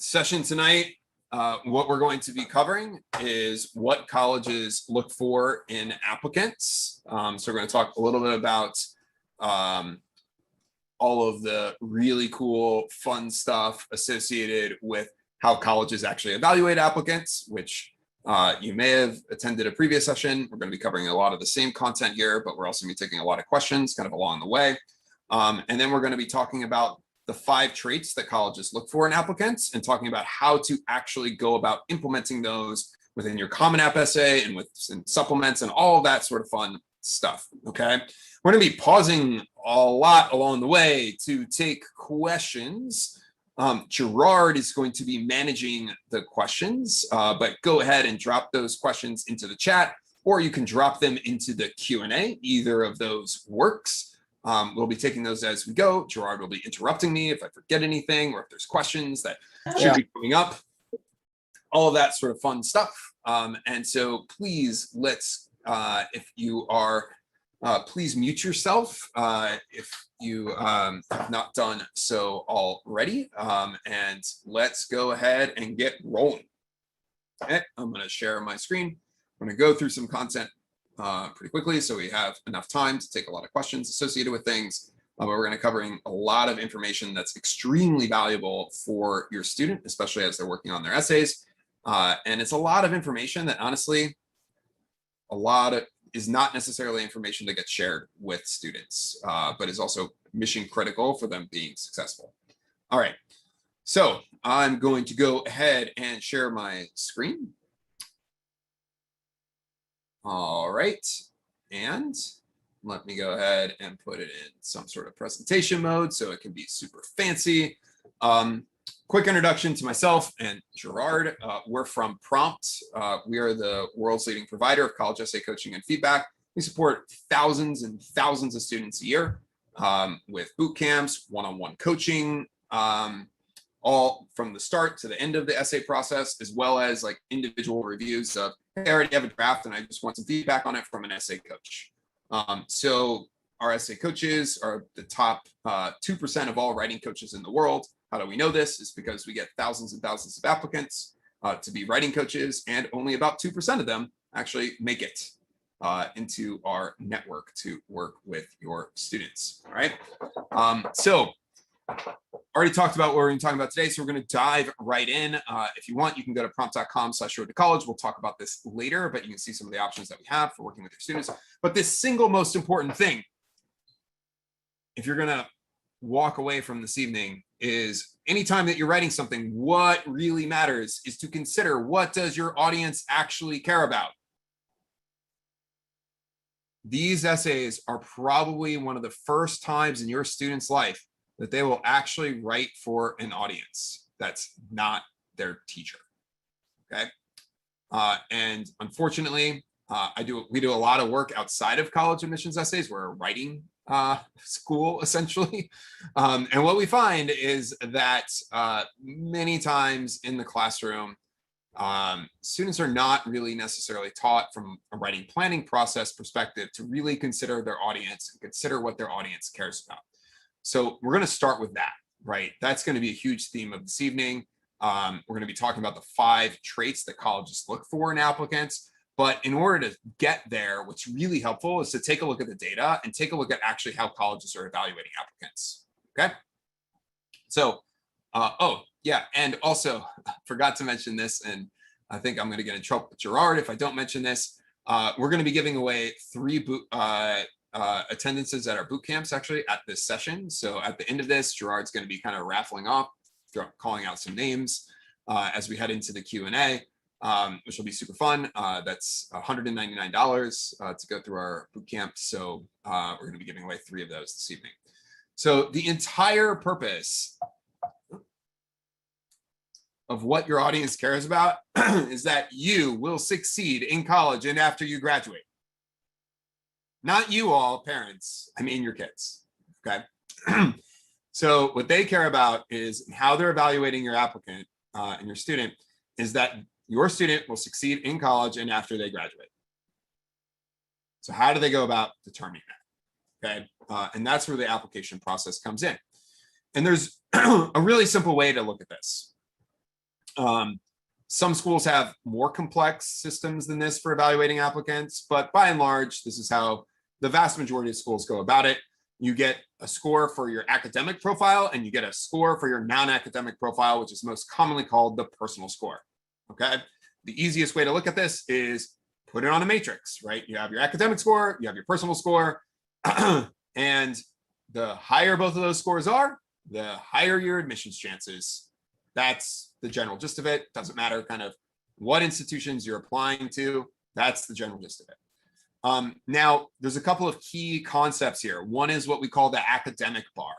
Session tonight, what we're going to be covering is what colleges look for in applicants. So we're going to talk a little bit about all of the really cool, fun stuff associated with how colleges actually evaluate applicants, which you may have attended a previous session. We're going to be covering a lot of the same content here, but we're also going to be taking a lot of questions kind of along the way. And then we're going to be talking about the 5 traits that colleges look for in applicants and talking about how to actually go about implementing those within your Common App essay and with supplements and all of that sort of fun stuff, okay? We're going to be pausing a lot along the way to take questions. Gerard is going to be managing the questions, but go ahead and drop those questions into the chat, or you can drop them into the Q&A. Either of those works. We'll be taking those as we go. Gerard will be interrupting me if I forget anything or if there's questions that should be coming up. All of that sort of fun stuff. And so please, let's, if you are, please mute yourself if you have not done so already. And let's go ahead and get rolling. Okay, I'm going to share my screen. I'm going to go through some content pretty quickly so we have enough time to take a lot of questions associated with things. But we're going to be covering a lot of information that's extremely valuable for your student, especially as they're working on their essays. And it's a lot of information that honestly, is not necessarily information that gets shared with students, but is also mission critical for them being successful. All right, so I'm going to go ahead and share my screen. All right, and let me go ahead and put it in some sort of presentation mode so it can be super fancy. Quick introduction to myself and Gerard. We're from Prompt. We are the world's leading provider of college essay coaching and feedback. We support thousands and thousands of students a year with boot camps, one-on-one coaching, all from the start to the end of the essay process, as well as like individual reviews of, hey, I already have a draft and I just want some feedback on it from an essay coach. So our essay coaches are the top 2% of all writing coaches in the world. How do we know this? It's because we get thousands and thousands of applicants to be writing coaches, and only about 2% of them actually make it into our network to work with your students. All right. So already talked about what we're going to talk about today, so we're going to dive right in. If you want, you can go to prompt.com/road-to-college. We'll talk about this later, but you can see some of the options that we have for working with your students. But this single most important thing, if you're going to walk away from this evening, is anytime that you're writing something, what really matters is to consider, what does your audience actually care about? These essays are probably one of the first times in your student's life that they will actually write for an audience that's not their teacher, okay? And unfortunately, we do a lot of work outside of college admissions essays. We're a writing school, essentially. And what we find is that many times in the classroom, students are not really necessarily taught from a writing planning process perspective to really consider their audience and consider what their audience cares about. So we're going to start with that, right? That's going to be a huge theme of this evening. We're going to be talking about the 5 traits that colleges look for in applicants. But in order to get there, what's really helpful is to take a look at the data and take a look at actually how colleges are evaluating applicants, okay? So, oh, yeah, and also forgot to mention this, and I think I'm going to get in trouble with Gerard if I don't mention this. We're going to be giving away 3 attendances at our boot camps actually at this session. So at the end of this, Gerard's going to be kind of raffling off, calling out some names as we head into the Q&A. Which will be super fun. That's $199 to go through our boot camp. So we're going to be giving away 3 of those this evening. So the entire purpose of what your audience cares about is that you will succeed in college and after you graduate. Not you all parents, I mean your kids, okay? So what they care about is how they're evaluating your applicant and your student is that your student will succeed in college and after they graduate. So how do they go about determining that? Okay, and that's where the application process comes in. And there's a really simple way to look at this. Some schools have more complex systems than this for evaluating applicants, but by and large, this is how the vast majority of schools go about it. You get a score for your academic profile and you get a score for your non-academic profile, which is most commonly called the personal score. Okay. The easiest way to look at this is put it on a matrix, right? You have your academic score, you have your personal score, and the higher both of those scores are, the higher your admissions chances. That's the general gist of it. Doesn't matter kind of what institutions you're applying to. That's the general gist of it. Now, there's a couple of key concepts here. One is what we call the academic bar.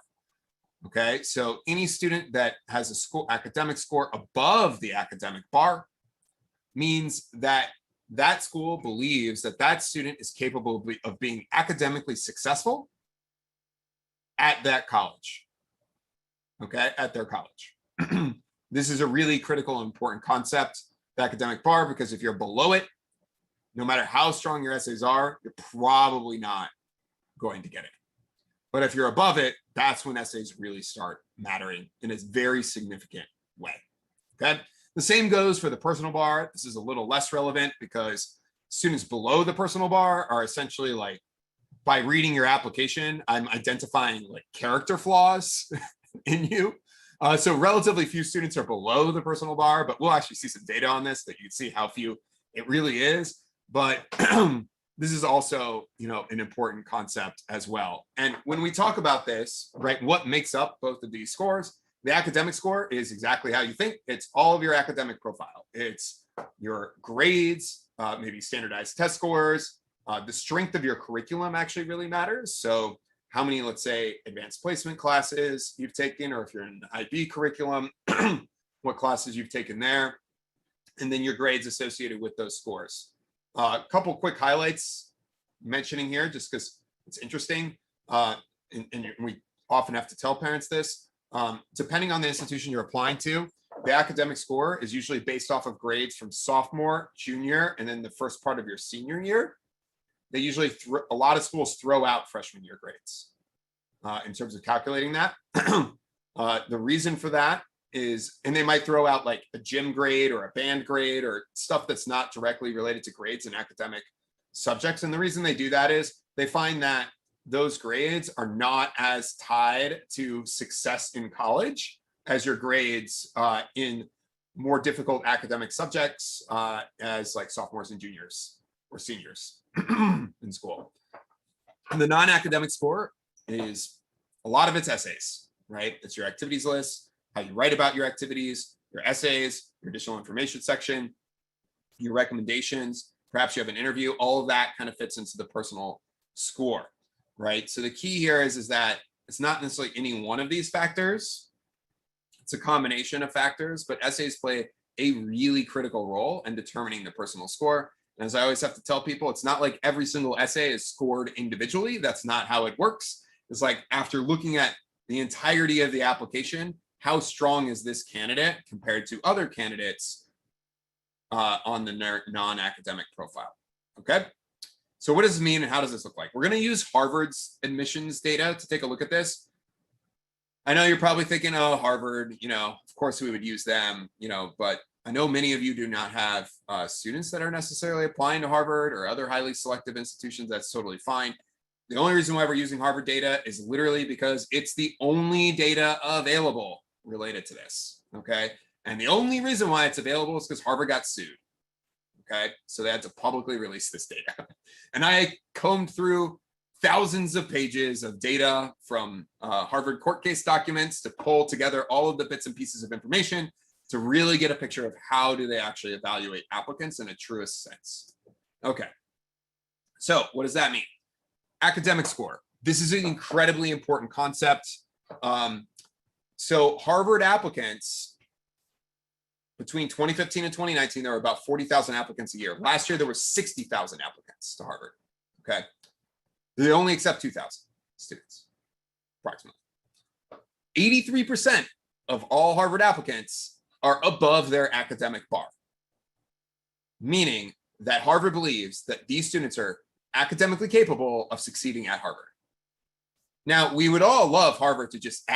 Okay, so any student that has a academic score above the academic bar means that that school believes that that student is capable of being academically successful at that college. Okay, at their college. This is a really critical and important concept, the academic bar, because if you're below it, no matter how strong your essays are, you're probably not going to get it. But if you're above it, that's when essays really start mattering in a very significant way. Okay. The same goes for the personal bar. This is a little less relevant because students below the personal bar are essentially like, by reading your application, I'm identifying like character flaws in you. So relatively few students are below the personal bar, but we'll actually see some data on this that you can see how few it really is. But this is also, an important concept as well. And when we talk about this, right, what makes up both of these scores? The academic score is exactly how you think. It's all of your academic profile. It's your grades, maybe standardized test scores. The strength of your curriculum actually really matters. So how many, let's say, advanced placement classes you've taken, or if you're in the IB curriculum, what classes you've taken there, and then your grades associated with those scores. A couple quick highlights mentioning here, just because it's interesting, and we often have to tell parents this. Depending on the institution you're applying to, the academic score is usually based off of grades from sophomore, junior, and then the first part of your senior year. They usually, a lot of schools throw out freshman year grades in terms of calculating that. The reason for that is, and they might throw out like a gym grade or a band grade or stuff that's not directly related to grades and academic subjects. And the reason they do that is they find that those grades are not as tied to success in college as your grades in more difficult academic subjects as like sophomores and juniors or seniors in school. And the non-academic score is a lot of it's essays, right? It's your activities list, how you write about your activities, your essays, your additional information section, your recommendations, perhaps you have an interview, all of that kind of fits into the personal score, right? So the key here is that it's not necessarily any one of these factors. It's a combination of factors, but essays play a really critical role in determining the personal score. And as I always have to tell people, it's not like every single essay is scored individually. That's not how it works. It's like after looking at the entirety of the application, how strong is this candidate compared to other candidates on the non-academic profile? Okay. So what does this mean and how does this look like? We're going to use Harvard's admissions data to take a look at this. I know you're probably thinking, oh, Harvard, of course we would use them, but I know many of you do not have students that are necessarily applying to Harvard or other highly selective institutions. That's totally fine. The only reason why we're using Harvard data is literally because it's the only data available related to this, okay? And the only reason why it's available is because Harvard got sued, okay? So they had to publicly release this data. And I combed through thousands of pages of data from Harvard court case documents to pull together all of the bits and pieces of information to really get a picture of how do they actually evaluate applicants in a truest sense. Okay, so what does that mean? Academic score. This is an incredibly important concept. So Harvard applicants, between 2015 and 2019, there were about 40,000 applicants a year. Last year, there were 60,000 applicants to Harvard, okay? They only accept 2,000 students, approximately. 83% of all Harvard applicants are above their academic bar, meaning that Harvard believes that these students are academically capable of succeeding at Harvard. Now, we would all love Harvard to just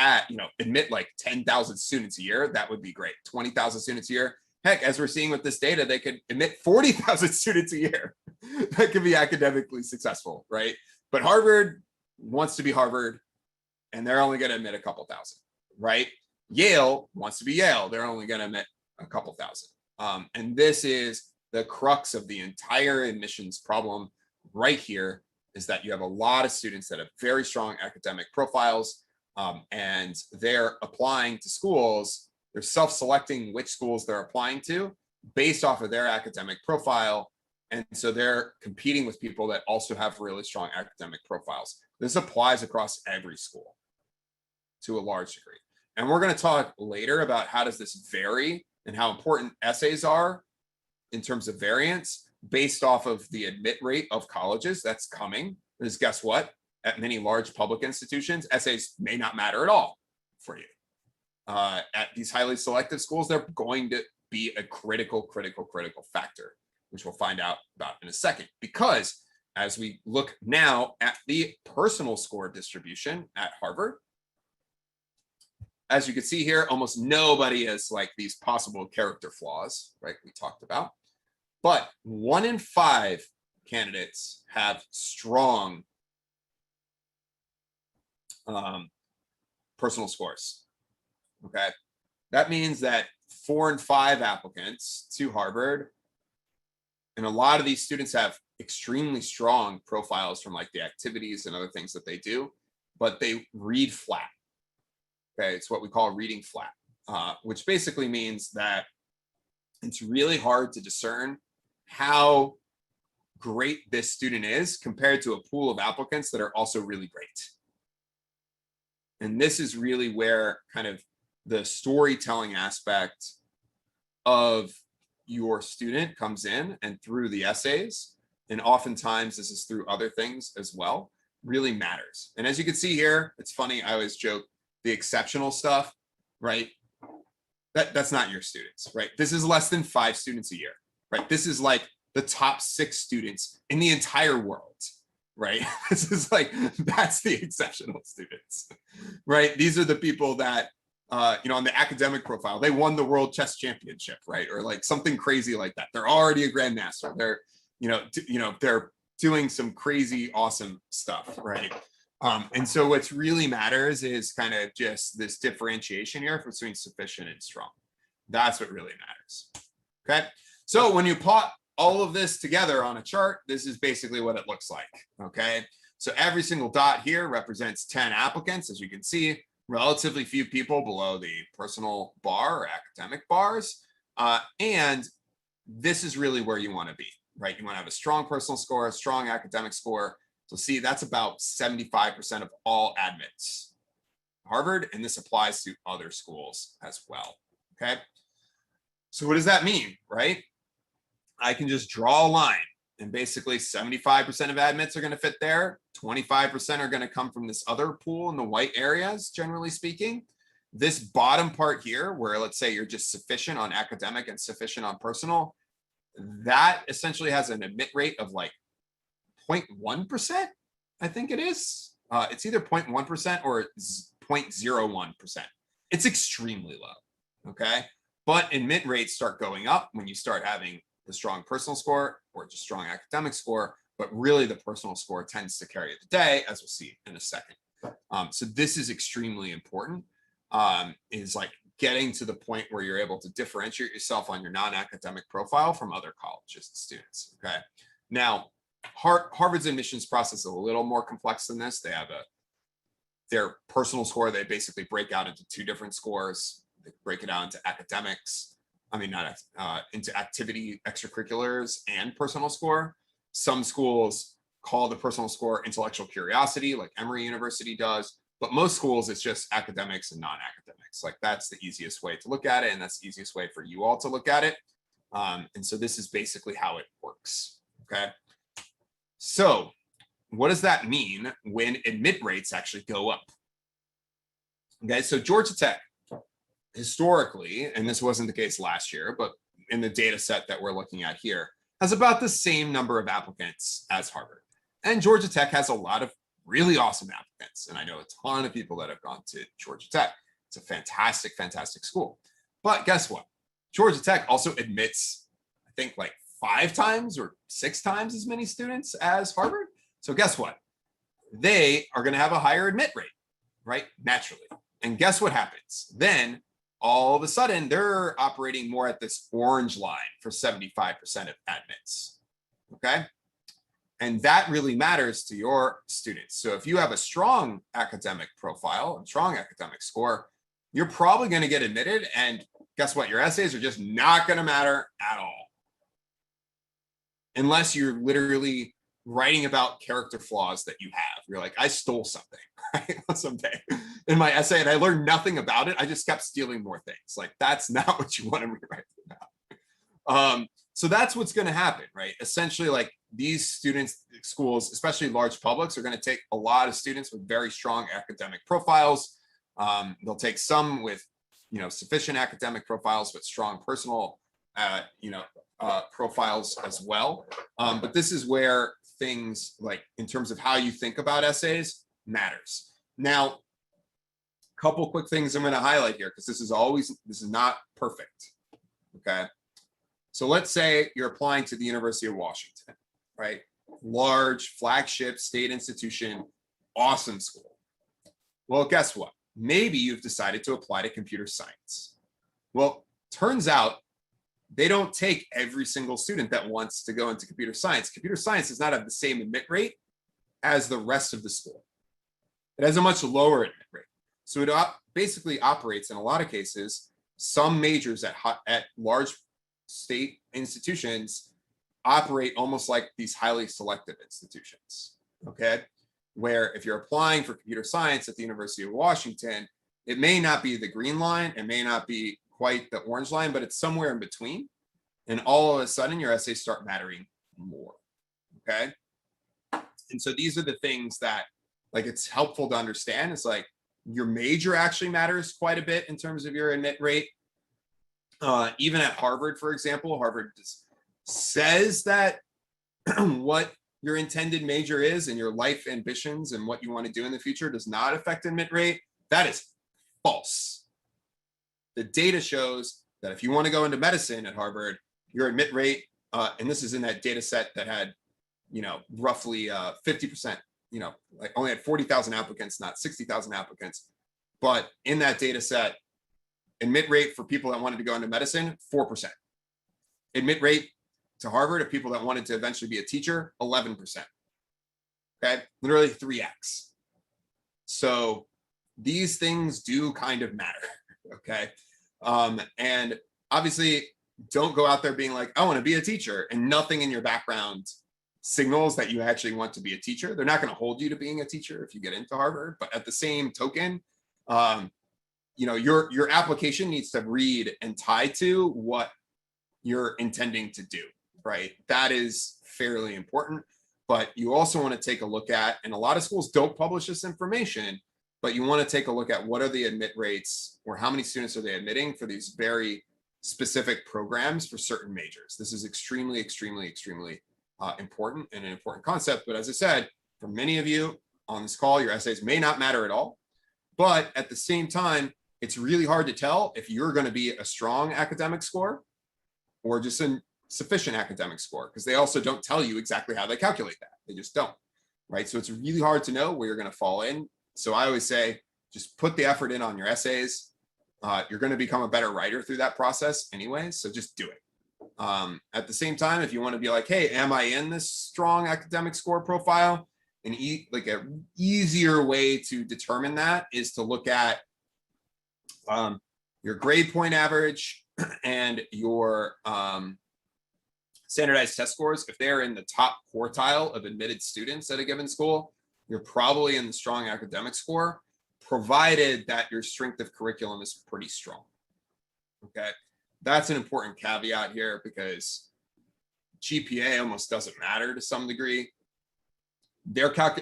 admit like 10,000 students a year. That would be great. 20,000 students a year. Heck, as we're seeing with this data, they could admit 40,000 students a year. That could be academically successful, right? But Harvard wants to be Harvard, and they're only going to admit a couple thousand, right? Yale wants to be Yale. They're only going to admit a couple thousand. And this is the crux of the entire admissions problem right here, is that you have a lot of students that have very strong academic profiles, and they're applying to schools. They're self-selecting which schools they're applying to based off of their academic profile. And so they're competing with people that also have really strong academic profiles. This applies across every school to a large degree. And we're going to talk later about how does this vary and how important essays are in terms of variance based off of the admit rate of colleges that's coming. Because guess what? At many large public institutions, essays may not matter at all for you. At these highly selective schools, they're going to be a critical factor, which we'll find out about in a second. Because as we look now at the personal score distribution at Harvard, as you can see here, almost nobody has like these possible character flaws, right? We talked about, but 1 in 5 candidates have strong personal scores. Okay, that means that 4 in 5 applicants to Harvard, and a lot of these students have extremely strong profiles from like the activities and other things that they do, but they read flat. Okay, it's what we call reading flat, which basically means that it's really hard to discern how great this student is compared to a pool of applicants that are also really great. And this is really where kind of the storytelling aspect of your student comes in, and through the essays, and oftentimes this is through other things as well, really matters. And as you can see here, it's funny, I always joke, the exceptional stuff, right? That's not your students, right? This is less than 5 students a year, right? This is like the top 6 students in the entire world, right? This is like, that's the exceptional students, right? These are the people that, on the academic profile, they won the world chess championship, right? Or like something crazy like that. They're already a grandmaster. They're, they're doing some crazy, awesome stuff, right? And so what's really matters is kind of just this differentiation here between sufficient and strong. That's what really matters. Okay. So when you plot all of this together on a chart, this is basically what it looks like. Okay. So every single dot here represents 10 applicants, as you can see, relatively few people below the personal bar or academic bars. And this is really where you want to be, right? You want to have a strong personal score, a strong academic score. So see, that's about 75% of all admits Harvard, and this applies to other schools as well. Okay. So what does that mean, right? I can just draw a line, and basically 75% of admits are going to fit there. 25% are going to come from this other pool in the white areas, generally speaking. This bottom part here, where let's say you're just sufficient on academic and sufficient on personal, that essentially has an admit rate of like 0.1%, I think it is. It's either 0.1% or 0.01%. It's extremely low, okay? But admit rates start going up when you start having the strong personal score or just strong academic score, but really the personal score tends to carry the day, as we'll see in a second. So this is extremely important, is like getting to the point where you're able to differentiate yourself on your non-academic profile from other colleges and students, okay? Now, Harvard's admissions process is a little more complex than this. They have their personal score, they basically break out into 2 different scores. They break it out into academics, into activity, extracurriculars, and personal score. Some schools call the personal score intellectual curiosity, like Emory University does, but most schools it's just academics and non-academics. Like that's the easiest way to look at it, and that's the easiest way for you all to look at it. And so this is basically how it works, okay? So what does that mean when admit rates actually go up? Okay, so Georgia Tech, historically, and this wasn't the case last year, but in the data set that we're looking at here, has about the same number of applicants as Harvard. And Georgia Tech has a lot of really awesome applicants. And I know a ton of people that have gone to Georgia Tech. It's a fantastic, fantastic school. But guess what? Georgia Tech also admits, I think, like 5 times or 6 times as many students as Harvard. So guess what? They are going to have a higher admit rate, right? Naturally. And guess what happens? Then all of a sudden, they're operating more at this orange line for 75% of admits. Okay. And that really matters to your students. So if you have a strong academic profile, a strong academic score, you're probably going to get admitted. And guess what? Your essays are just not going to matter at all. Unless you're literally writing about character flaws that you have. You're like, I stole something, right? Someday in my essay, and I learned nothing about it. I just kept stealing more things. Like, that's not what you want to be writing about. So that's what's going to happen, right? Essentially, like, these students, schools, especially large publics, are going to take a lot of students with very strong academic profiles. They'll take some with, sufficient academic profiles, but strong personal, profiles as well. But this is where things, like, in terms of how you think about essays, matters. Now, a couple quick things I'm going to highlight here, because this is not perfect. Okay. So let's say you're applying to the University of Washington, right? Large flagship state institution, awesome school. Well, guess what? Maybe you've decided to apply to computer science. Well, turns out they don't take every single student that wants to go into computer science. Computer science does not have the same admit rate as the rest of the school. It has a much lower admit rate. So it basically operates, in a lot of cases, some majors at large state institutions operate almost like these highly selective institutions, okay? Where if you're applying for computer science at the University of Washington, it may not be the green line, it may not be quite the orange line, but it's somewhere in between. And all of a sudden, your essays start mattering more, okay? And so these are the things that, like, it's helpful to understand. It's like your major actually matters quite a bit in terms of your admit rate. Even at Harvard, for example, Harvard says that what your intended major is and your life ambitions and what you want to do in the future does not affect admit rate. That is false. The data shows that if you want to go into medicine at Harvard, your admit rate, and this is in that data set that had, roughly 50%, like only had 40,000 applicants, not 60,000 applicants. But in that data set, admit rate for people that wanted to go into medicine, 4%. Admit rate to Harvard of people that wanted to eventually be a teacher, 11%. Okay, literally 3x. So these things do kind of matter, okay? And obviously, don't go out there being like, I want to be a teacher, and nothing in your background signals that you actually want to be a teacher. They're not going to hold you to being a teacher if you get into Harvard, but at the same token, your application needs to read and tie to what you're intending to do, right? That is fairly important, but you also want to take a look at, and a lot of schools don't publish this information, but you want to take a look at what are the admit rates, or how many students are they admitting for these very specific programs for certain majors. This is extremely, extremely, extremely important, and an important concept. But as I said, for many of you on this call, your essays may not matter at all. But at the same time, it's really hard to tell if you're going to be a strong academic score or just a sufficient academic score, because they also don't tell you exactly how they calculate that. They just don't, right? So it's really hard to know where you're going to fall in. So I always say, just put the effort in on your essays. You're going to become a better writer through that process anyway, so just do it. At the same time, if you want to be like, hey, am I in this strong academic score profile? And like a easier way to determine that is to look at your grade point average and your standardized test scores. If they're in the top quartile of admitted students at a given school, you're probably in the strong academic score, provided that your strength of curriculum is pretty strong. Okay, that's an important caveat here, because GPA almost doesn't matter to some degree.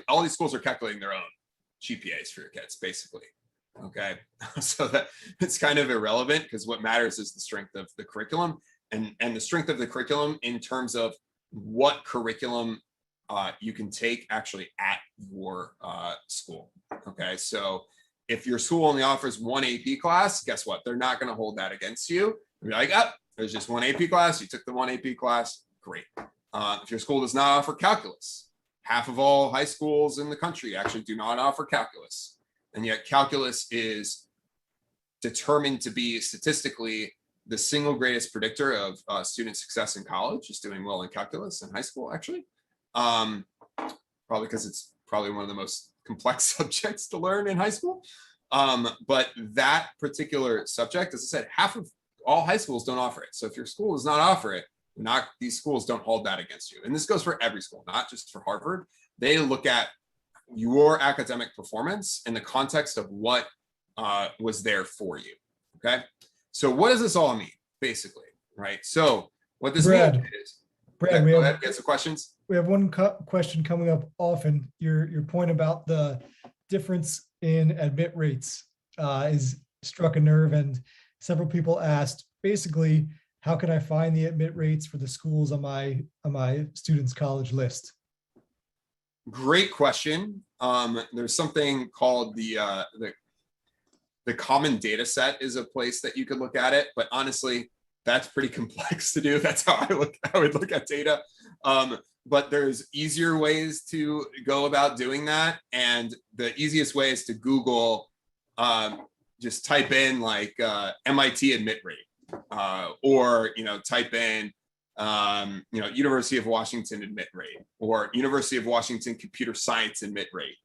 All these schools are calculating their own GPAs for your kids, basically. Okay, so that it's kind of irrelevant, because what matters is the strength of the curriculum, and the strength of the curriculum in terms of what curriculum you can take actually at your school. Okay, so if your school only offers one AP class, guess what? They're not going to hold that against you. They'll be like, oh, there's just one AP class. You took the one AP class. Great. If your school does not offer calculus, half of all high schools in the country actually do not offer calculus. And yet calculus is determined to be statistically the single greatest predictor of student success in college, is doing well in calculus in high school, actually. Probably because it's probably one of the most complex subjects to learn in high school. But that particular subject, as I said, half of all high schools don't offer it. So if your school does not offer it, these schools don't hold that against you. And this goes for every school, not just for Harvard. They look at your academic performance in the context of what was there for you. Okay. So what does this all mean, basically? Right. So what this means is, Brad, we have, get some questions. We have one question coming up often. Your point about the difference in admit rates is struck a nerve, and several people asked, basically, how can I find the admit rates for the schools on my students' college list? Great question. There's something called the common data set is a place that you could look at it, but honestly, that's pretty complex to do. That's how I would look at data. But there's easier ways to go about doing that. And the easiest way is to Google, just type in like MIT admit rate, or, type in, University of Washington admit rate, or University of Washington computer science admit rate.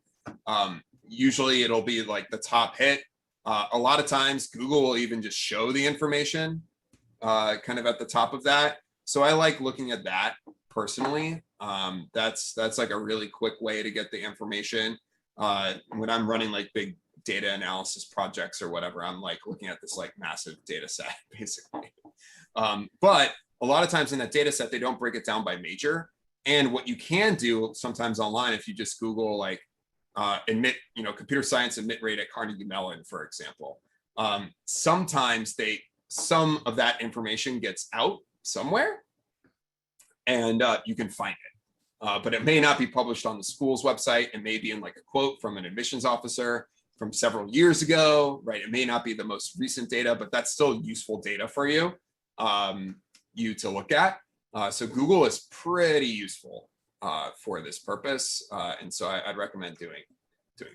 Usually it'll be like the top hit. A lot of times Google will even just show the information kind of at the top of that. So I like looking at that personally. That's like a really quick way to get the information. When I'm running like big data analysis projects or whatever, I'm like looking at this like massive data set basically. But a lot of times in that data set, they don't break it down by major. And what you can do sometimes online, if you just Google like computer science admit rate at Carnegie Mellon, for example, sometimes some of that information gets out somewhere, and you can find it. But it may not be published on the school's website. It may be in like a quote from an admissions officer from several years ago, right? It may not be the most recent data, but that's still useful data for you, to look at. So Google is pretty useful for this purpose. And so I'd recommend doing that.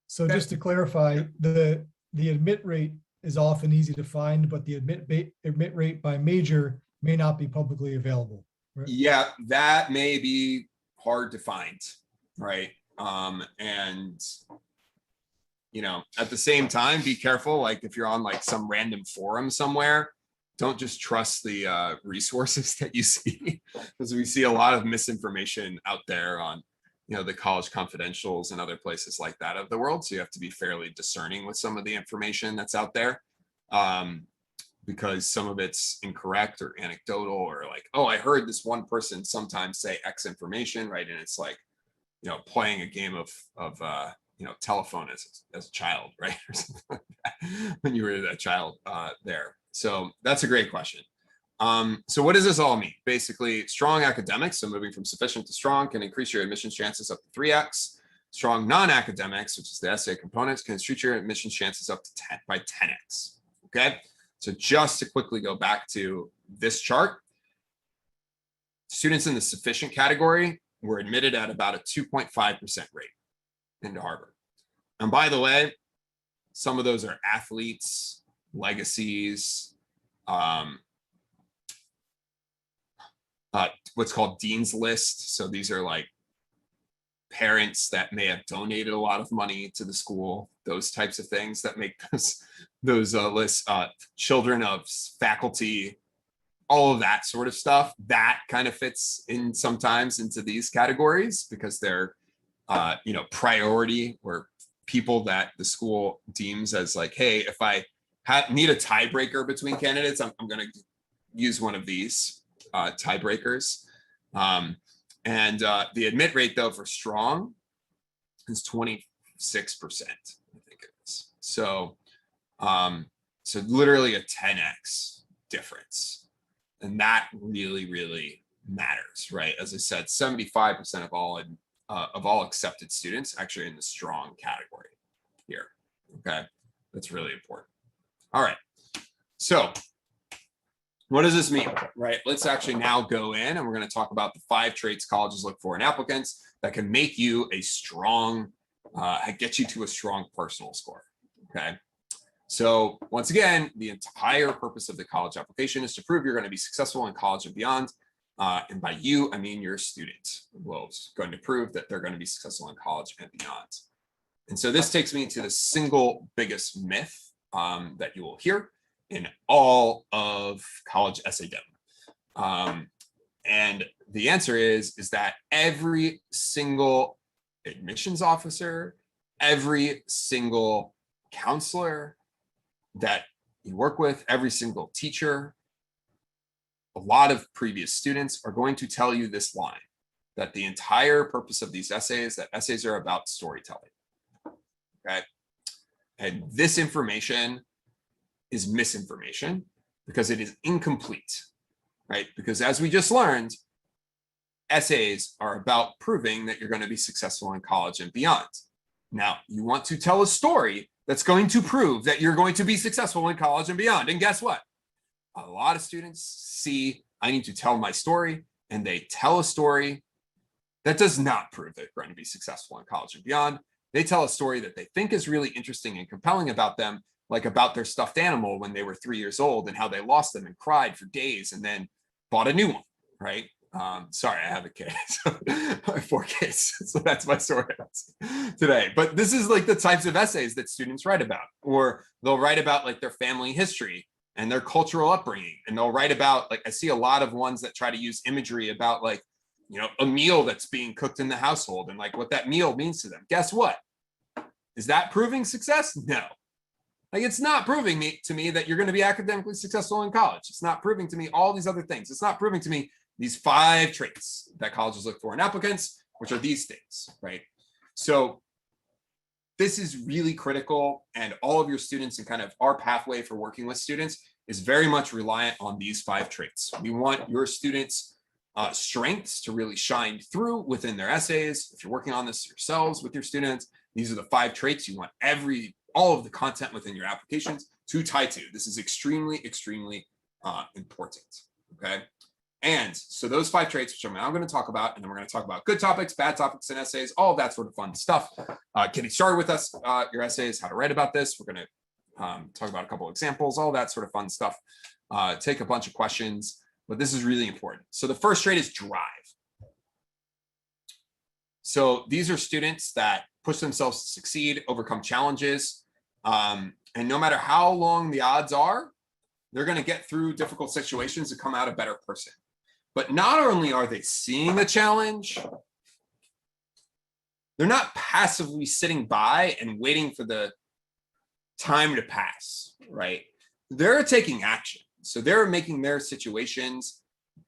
So just to clarify, the admit rate is often easy to find, but the admit rate by major may not be publicly available. Right? Yeah, that may be hard to find, right? And at the same time, be careful. Like if you're on like some random forum somewhere, don't just trust the resources that you see, because we see a lot of misinformation out there on the college confidentials and other places like that of the world. So you have to be fairly discerning with some of the information that's out there, because some of it's incorrect or anecdotal, or like, oh, I heard this one person sometimes say X information, right? And it's like, playing a game of telephone as a child, right? Or something like that, when you were that child there. So that's a great question. So what does this all mean? Basically, strong academics, so moving from sufficient to strong, can increase your admissions chances up to 3x. Strong non-academics, which is the essay components, can increase your admissions chances up to 10x. Okay, so just to quickly go back to this chart, students in the sufficient category were admitted at about a 2.5% rate into Harvard. And by the way, some of those are athletes, legacies, what's called Dean's List. So these are like parents that may have donated a lot of money to the school, those types of things that make those lists, children of faculty, all of that sort of stuff. That kind of fits in sometimes into these categories because they're, priority, or people that the school deems as like, hey, if I need a tiebreaker between candidates, I'm going to use one of these tiebreakers. And the admit rate, though, for strong is 26%, I think it is. So, so literally a 10x difference. And that really, really matters, right? As I said, 75% of all accepted students actually are in the strong category here. Okay, that's really important. All right, so what does this mean, right? Let's actually now go in and we're going to talk about the 5 traits colleges look for in applicants that can make you a strong, get you to a strong personal score. Okay. So once again, the entire purpose of the college application is to prove you're going to be successful in college and beyond. And by you, I mean your student was going to prove that they're going to be successful in college and beyond. And so this takes me to the single biggest myth that you will hear in all of college essay dem. And the answer is that every single admissions officer, every single counselor that you work with, every single teacher, a lot of previous students are going to tell you this line, that the entire purpose of these essays, that essays are about storytelling. Okay. And this information is misinformation because it is incomplete, right? Because as we just learned, essays are about proving that you're going to be successful in college and beyond. Now, you want to tell a story that's going to prove that you're going to be successful in college and beyond. And guess what? A lot of students see, I need to tell my story, and they tell a story that does not prove they're going to be successful in college and beyond. They tell a story that they think is really interesting and compelling about them, like about their stuffed animal when they were 3 years old and how they lost them and cried for days and then bought a new one, right? Sorry, I have a kid, so I have 4 kids, so that's my story today. But this is like the types of essays that students write about, or they'll write about like their family history and their cultural upbringing, and they'll write about, like, I see a lot of ones that try to use imagery about, like, you know, a meal that's being cooked in the household and like what that meal means to them. Guess what? Is that proving success? No. Like, it's not proving to me that you're going to be academically successful in college. It's not proving to me all these other things. It's not proving to me these 5 traits that colleges look for in applicants, which are these things, right? So this is really critical, and all of your students and kind of our pathway for working with students is very much reliant on these 5 traits. We want your students' strengths to really shine through within their essays. If you're working on this yourselves with your students, these are the 5 traits you want all of the content within your applications to tie to. This is extremely, extremely important, okay? And so those 5 traits, which I'm now going to talk about, and then we're going to talk about good topics, bad topics, and essays, all of that sort of fun stuff. Getting started with us, your essays, how to write about this. We're going to talk about a couple examples, all that sort of fun stuff. Take a bunch of questions, but this is really important. So the first trait is drive. So these are students that push themselves to succeed, overcome challenges, and no matter how long the odds are, they're going to get through difficult situations and come out a better person. But not only are they seeing the challenge, they're not passively sitting by and waiting for the time to pass, right? They're taking action. So they're making their situations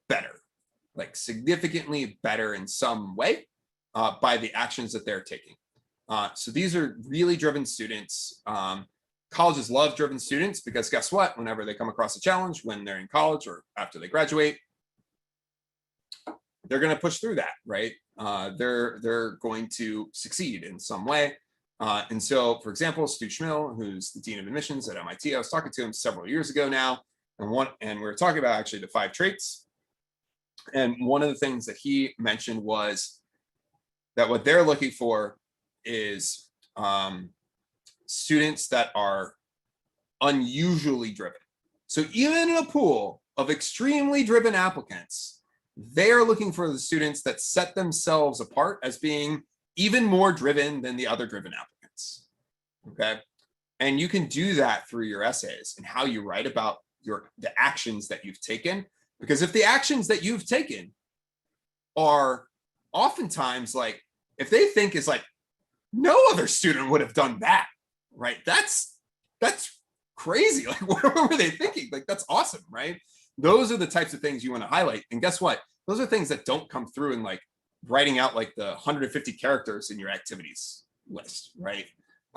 better, like significantly better in some way by the actions that they're taking. So these are really driven students. Colleges love driven students because guess what? Whenever they come across a challenge, when they're in college or after they graduate, they're going to push through that, right? They're going to succeed in some way. And so, for example, Stu Schmill, who's the Dean of Admissions at MIT, I was talking to him several years ago now, and we were talking about actually the 5 traits. And one of the things that he mentioned was that what they're looking for is students that are unusually driven. So even in a pool of extremely driven applicants, they are looking for the students that set themselves apart as being even more driven than the other driven applicants. Okay. And you can do that through your essays and how you write about the actions that you've taken. Because if the actions that you've taken are oftentimes like, if they think is like, no other student would have done that, right? That's crazy. Like, what were they thinking? Like, that's awesome, right? Those are the types of things you want to highlight. And guess what? Those are things that don't come through in like writing out like the 150 characters in your activities list, right?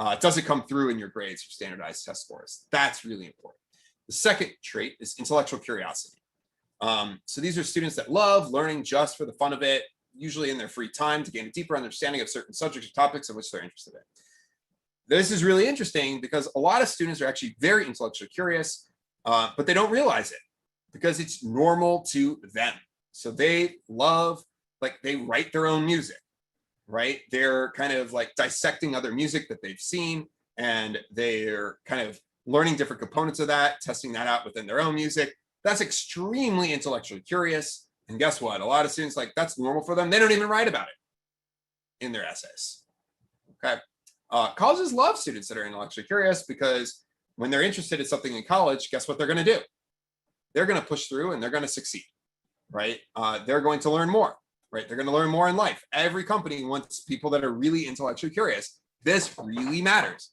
It doesn't come through in your grades or standardized test scores. That's really important. The second trait is intellectual curiosity. So these are students that love learning just for the fun of it, usually in their free time to gain a deeper understanding of certain subjects or topics in which they're interested in. This is really interesting because a lot of students are actually very intellectually curious, but they don't realize it because it's normal to them. So they love, like, they write their own music, right? They're kind of like dissecting other music that they've seen, and they're kind of learning different components of that, testing that out within their own music. That's extremely intellectually curious. And guess what? A lot of students, like, that's normal for them. They don't even write about it in their essays. Okay. Colleges love students that are intellectually curious because when they're interested in something in college, guess what they're going to do? They're going to push through and they're going to succeed, right? They're going to learn more, right? They're going to learn more in life. Every company wants people that are really intellectually curious. This really matters.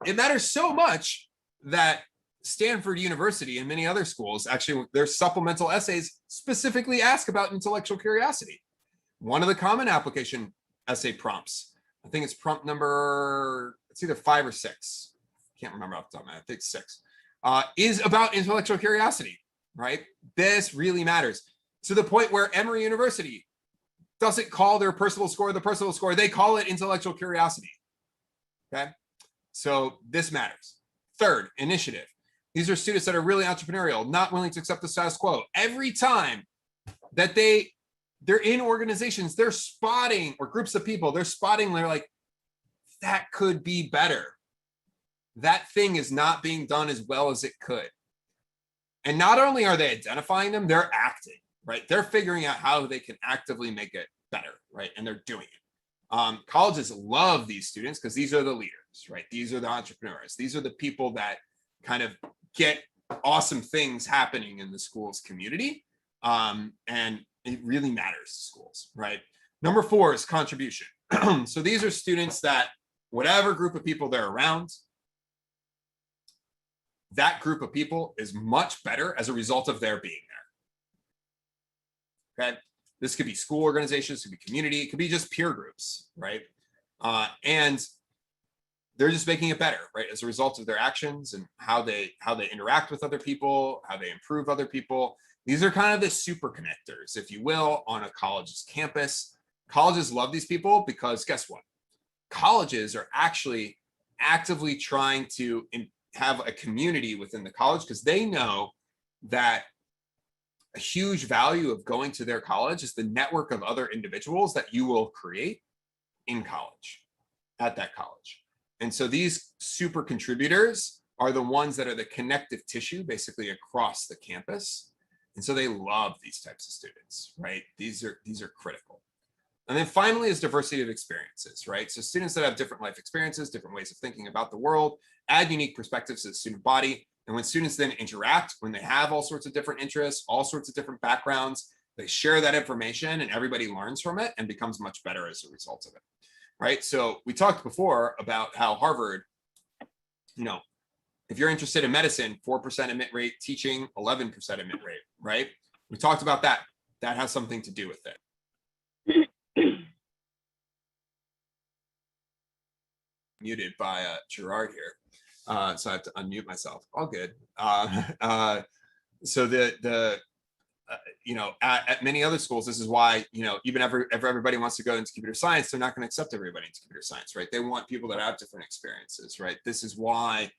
It matters so much that Stanford University and many other schools, actually, their supplemental essays specifically ask about intellectual curiosity. One of the common application essay prompts, I think it's prompt number, it's either 5 or 6. Can't remember off the top of my head. I think 6, is about intellectual curiosity, right? This really matters to the point where Emory University doesn't call their personal score the personal score. They call it intellectual curiosity. Okay. So this matters. Third, initiative. These are students that are really entrepreneurial, not willing to accept the status quo. Every time that they're in organizations, they're spotting, or groups of people, they're like, that could be better. That thing is not being done as well as it could. And not only are they identifying them, they're acting, right? They're figuring out how they can actively make it better, right? And they're doing it. Colleges love these students because these are the leaders, right? These are the entrepreneurs. These are the people that kind of get awesome things happening in the school's community. And it really matters to schools, right? Number 4 is contribution. So these are students that whatever group of people they're around, that group of people is much better as a result of their being there. Okay. This could be school organizations, it could be community, it could be just peer groups, right? And they're just making it better, right? As a result of their actions and how they interact with other people, how they improve other people. These are kind of the super connectors, if you will, on a college's campus. Colleges love these people because guess what? Colleges are actually actively trying to have a community within the college because they know that a huge value of going to their college is the network of other individuals that you will create in college, at that college. And so these super contributors are the ones that are the connective tissue basically across the campus. And so they love these types of students, right? These are critical. And then finally is diversity of experiences, right? So students that have different life experiences, different ways of thinking about the world, add unique perspectives to the student body. And when students then interact, when they have all sorts of different interests, all sorts of different backgrounds, they share that information and everybody learns from it and becomes much better as a result of it, right? So we talked before about how Harvard, if you're interested in medicine, 4% admit rate, teaching, 11% admit rate, right? We talked about that. That has something to do with it. Muted by Gerard here. So I have to unmute myself. All good. So at many other schools, this is why, even if everybody wants to go into computer science, they're not going to accept everybody into computer science, right? They want people that have different experiences, right? This is why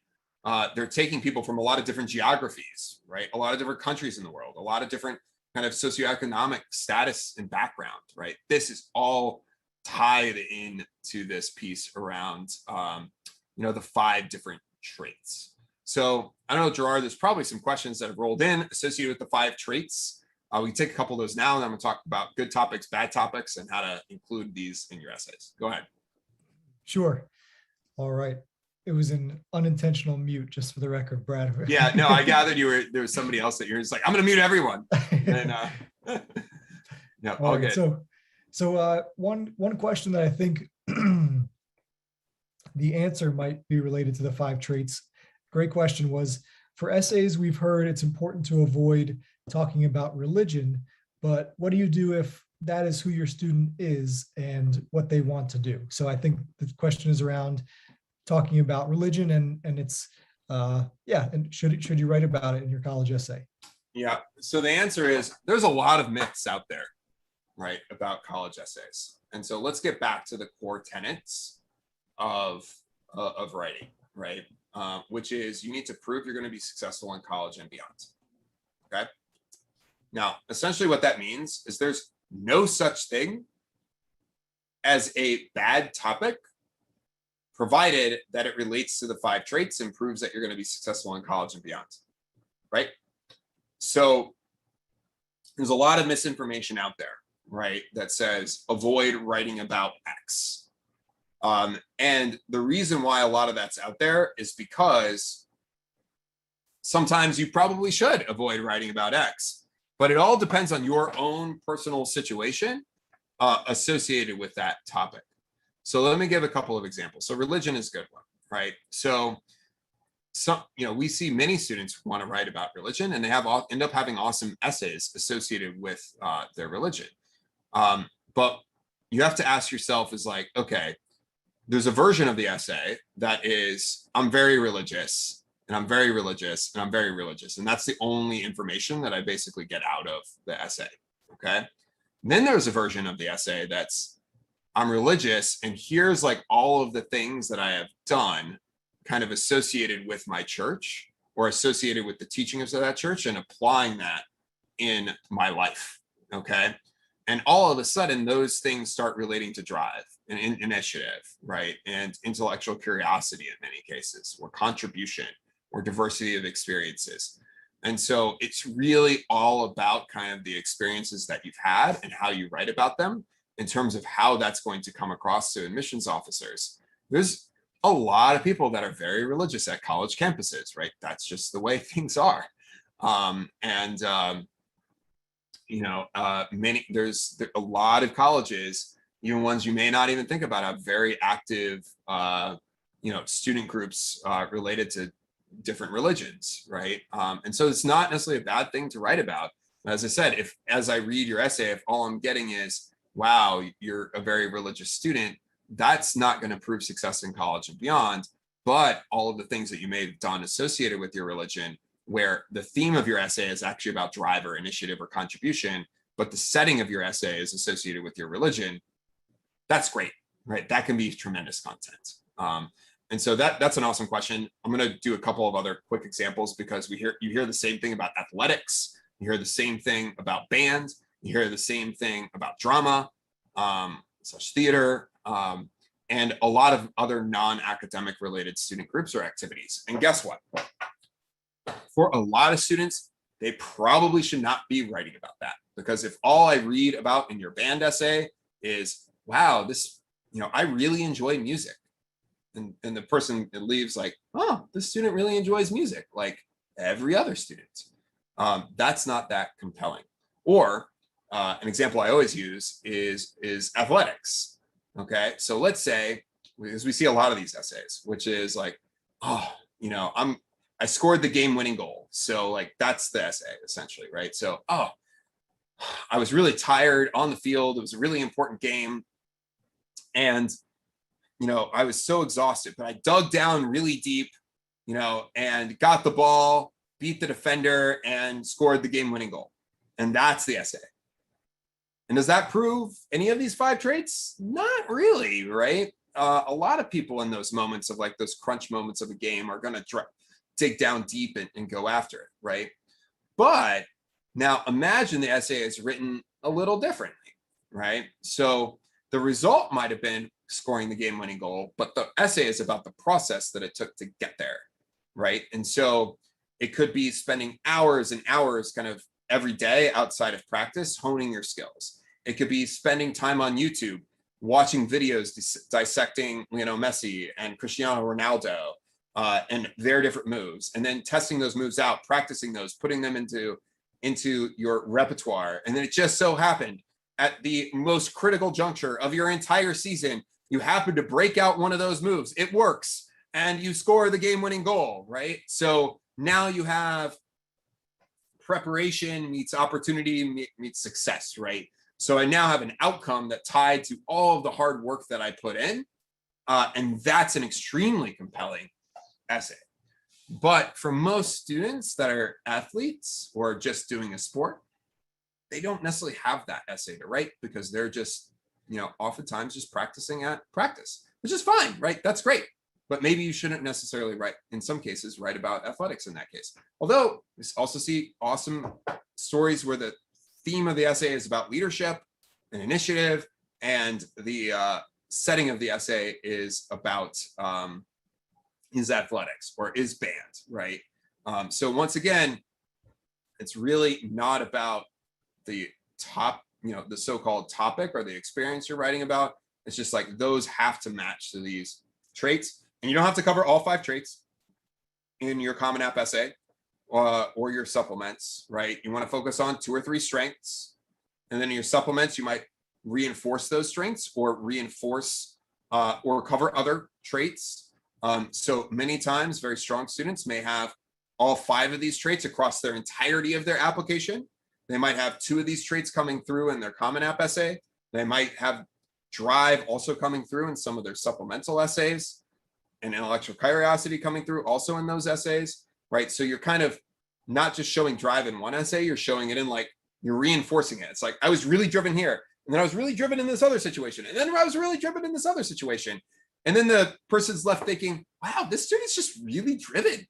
they're taking people from a lot of different geographies, right? A lot of different countries in the world, a lot of different kind of socioeconomic status and background, right? This is all tied in to this piece around, the 5 different traits. So I don't know, Gerard, there's probably some questions that have rolled in associated with the 5 traits. We can take a couple of those now, and then I'm going to talk about good topics, bad topics, and how to include these in your essays. Go ahead. Sure. All right. It was an unintentional mute, just for the record, Brad. Yeah, no, I gathered there was somebody else that you're just like, I'm going to mute everyone. And no, all good. So one question that I think the answer might be related to the 5 traits. Great question was, for essays, we've heard it's important to avoid talking about religion, but what do you do if that is who your student is and what they want to do? So I think the question is around talking about religion and it's, and should you write about it in your college essay? Yeah. So the answer is there's a lot of myths out there, right, about college essays. And so let's get back to the core tenets of writing, right? Which is you need to prove you're going to be successful in college and beyond. Okay. Now, essentially what that means is there's no such thing as a bad topic, provided that it relates to the 5 traits and proves that you're going to be successful in college and beyond, right? So there's a lot of misinformation out there, right, that says avoid writing about X. And the reason why a lot of that's out there is because sometimes you probably should avoid writing about X, but it all depends on your own personal situation associated with that topic. So let me give a couple of examples. So religion is a good one, right? So we see many students want to write about religion, and they end up having awesome essays associated with their religion. But you have to ask yourself is like, okay, there's a version of the essay that is, I'm very religious, and I'm very religious, and I'm very religious. And that's the only information that I basically get out of the essay, okay? And then there's a version of the essay that's, I'm religious, and here's like all of the things that I have done kind of associated with my church or associated with the teachings of that church and applying that in my life, okay? And all of a sudden, those things start relating to drive and initiative, right? And intellectual curiosity in many cases, or contribution, or diversity of experiences. And so it's really all about kind of the experiences that you've had and how you write about them in terms of how that's going to come across to admissions officers. There's a lot of people that are very religious at college campuses, right? That's just the way things are. There's a lot of colleges, even ones you may not even think about, have very active, student groups related to different religions, right? And so it's not necessarily a bad thing to write about. As I said, as I read your essay, if all I'm getting is, wow, you're a very religious student, that's not going to prove success in college and beyond. But all of the things that you may have done associated with your religion, where the theme of your essay is actually about drive or initiative or contribution, but the setting of your essay is associated with your religion, that's great, right? That can be tremendous content. And so that's an awesome question. I'm going to do a couple of other quick examples because you hear the same thing about athletics, you hear the same thing about band, you hear the same thing about drama, such theater, and a lot of other non-academic related student groups or activities. And guess what? For a lot of students, they probably should not be writing about that, because if all I read about in your band essay is, wow, I really enjoy music. And the person leaves like, oh, this student really enjoys music like every other student. That's not that compelling. Or an example I always use is athletics. Okay, so let's say, because we see a lot of these essays, which is like, oh, I scored the game-winning goal. So like that's the essay essentially, right? So, oh, I was really tired on the field. It was a really important game. And, I was so exhausted, but I dug down really deep, and got the ball, beat the defender, and scored the game-winning goal. And that's the essay. And does that prove any of these 5 traits? Not really, right? A lot of people in those moments of like those crunch moments of a game are going to dig down deep and go after it, right? But now imagine the essay is written a little differently, right? So the result might have been scoring the game-winning goal, but the essay is about the process that it took to get there, right? And so it could be spending hours and hours kind of every day outside of practice honing your skills. It could be spending time on YouTube watching videos dissecting Messi and Cristiano Ronaldo and their different moves, and then testing those moves out, practicing those, putting them into your repertoire. And then it just so happened at the most critical juncture of your entire season, you happen to break out one of those moves. It works, and you score the game-winning goal, right? So now you have preparation meets opportunity meets success, right? So I now have an outcome that tied to all of the hard work that I put in, and that's an extremely compelling essay. But for most students that are athletes or just doing a sport, they don't necessarily have that essay to write because they're just, oftentimes just practicing at practice, which is fine, right? That's great. But maybe you shouldn't necessarily write, in some cases, write about athletics in that case. Although we also see awesome stories where the theme of the essay is about leadership and initiative, and the setting of the essay is about is athletics or is band, right? So once again, it's really not about the top, the so-called topic or the experience you're writing about. It's just like those have to match to these traits. And you don't have to cover all 5 traits in your Common App essay or your supplements, right? You want to focus on 2 or 3 strengths. And then in your supplements, you might reinforce those strengths or reinforce or cover other traits. So many times, very strong students may have all 5 of these traits across their entirety of their application. They might have 2 of these traits coming through in their Common App essay. They might have drive also coming through in some of their supplemental essays, and intellectual curiosity coming through also in those essays, right? So you're kind of not just showing drive in one essay, you're showing it in like, you're reinforcing it. It's like, I was really driven here, and then I was really driven in this other situation, and then I was really driven in this other situation. And then the person's left thinking, wow, this student's just really driven,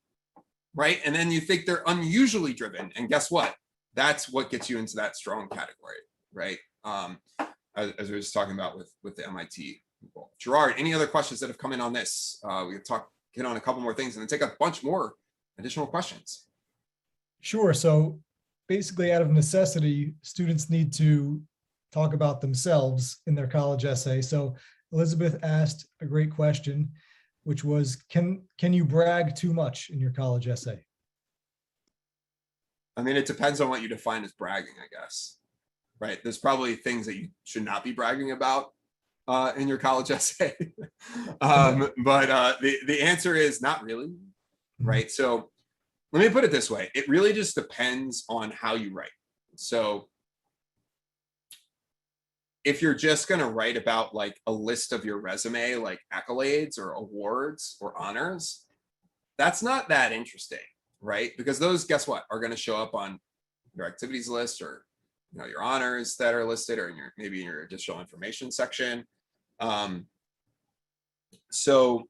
right? And then you think they're unusually driven. And guess what? That's what gets you into that strong category, right? As we were just talking about with the MIT people. Gerard, any other questions that have come in on this? We can hit on a couple more things and then take a bunch more additional questions. Sure. So basically, out of necessity, students need to talk about themselves in their college essay. So Elizabeth asked a great question, which was, can you brag too much in your college essay? I mean, it depends on what you define as bragging, I guess, right? There's probably things that you should not be bragging about in your college essay. But the answer is not really, right? So let me put it this way. It really just depends on how you write. So if you're just going to write about like a list of your resume, like accolades or awards or honors, that's not that interesting, right? Because those, guess what, are going to show up on your activities list or your honors that are listed or in maybe in your additional information section. So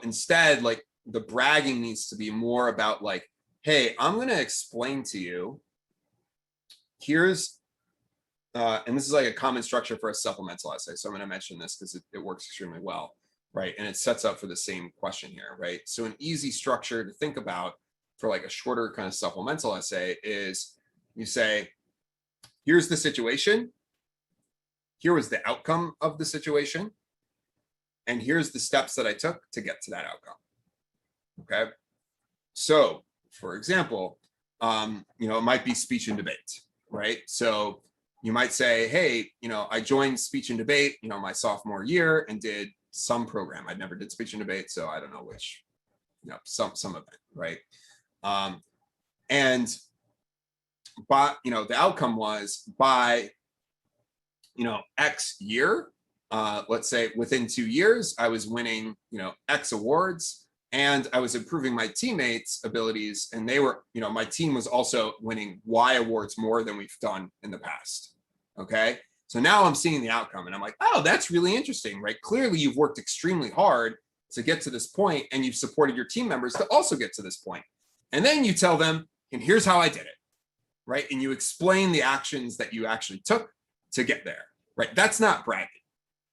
instead, like the bragging needs to be more about like, hey, I'm going to explain to you, here's and this is like a common structure for a supplemental essay. So I'm going to mention this because it works extremely well, right? And it sets up for the same question here, right? So an easy structure to think about for like a shorter kind of supplemental essay is you say, here's the situation. Here was the outcome of the situation. And here's the steps that I took to get to that outcome. Okay. So for example, it might be speech and debate, right? So you might say, hey, I joined speech and debate, my sophomore year and did some program. I never did speech and debate, so I don't know which, some event, right? And but the outcome was by X year, let's say within 2 years, I was winning X awards, and I was improving my teammates' abilities, and they were, my team was also winning Y awards more than we've done in the past. Okay. So now I'm seeing the outcome and I'm like, oh, that's really interesting, right? Clearly you've worked extremely hard to get to this point, and you've supported your team members to also get to this point. And then you tell them, and here's how I did it, right? And you explain the actions that you actually took to get there, right? That's not bragging,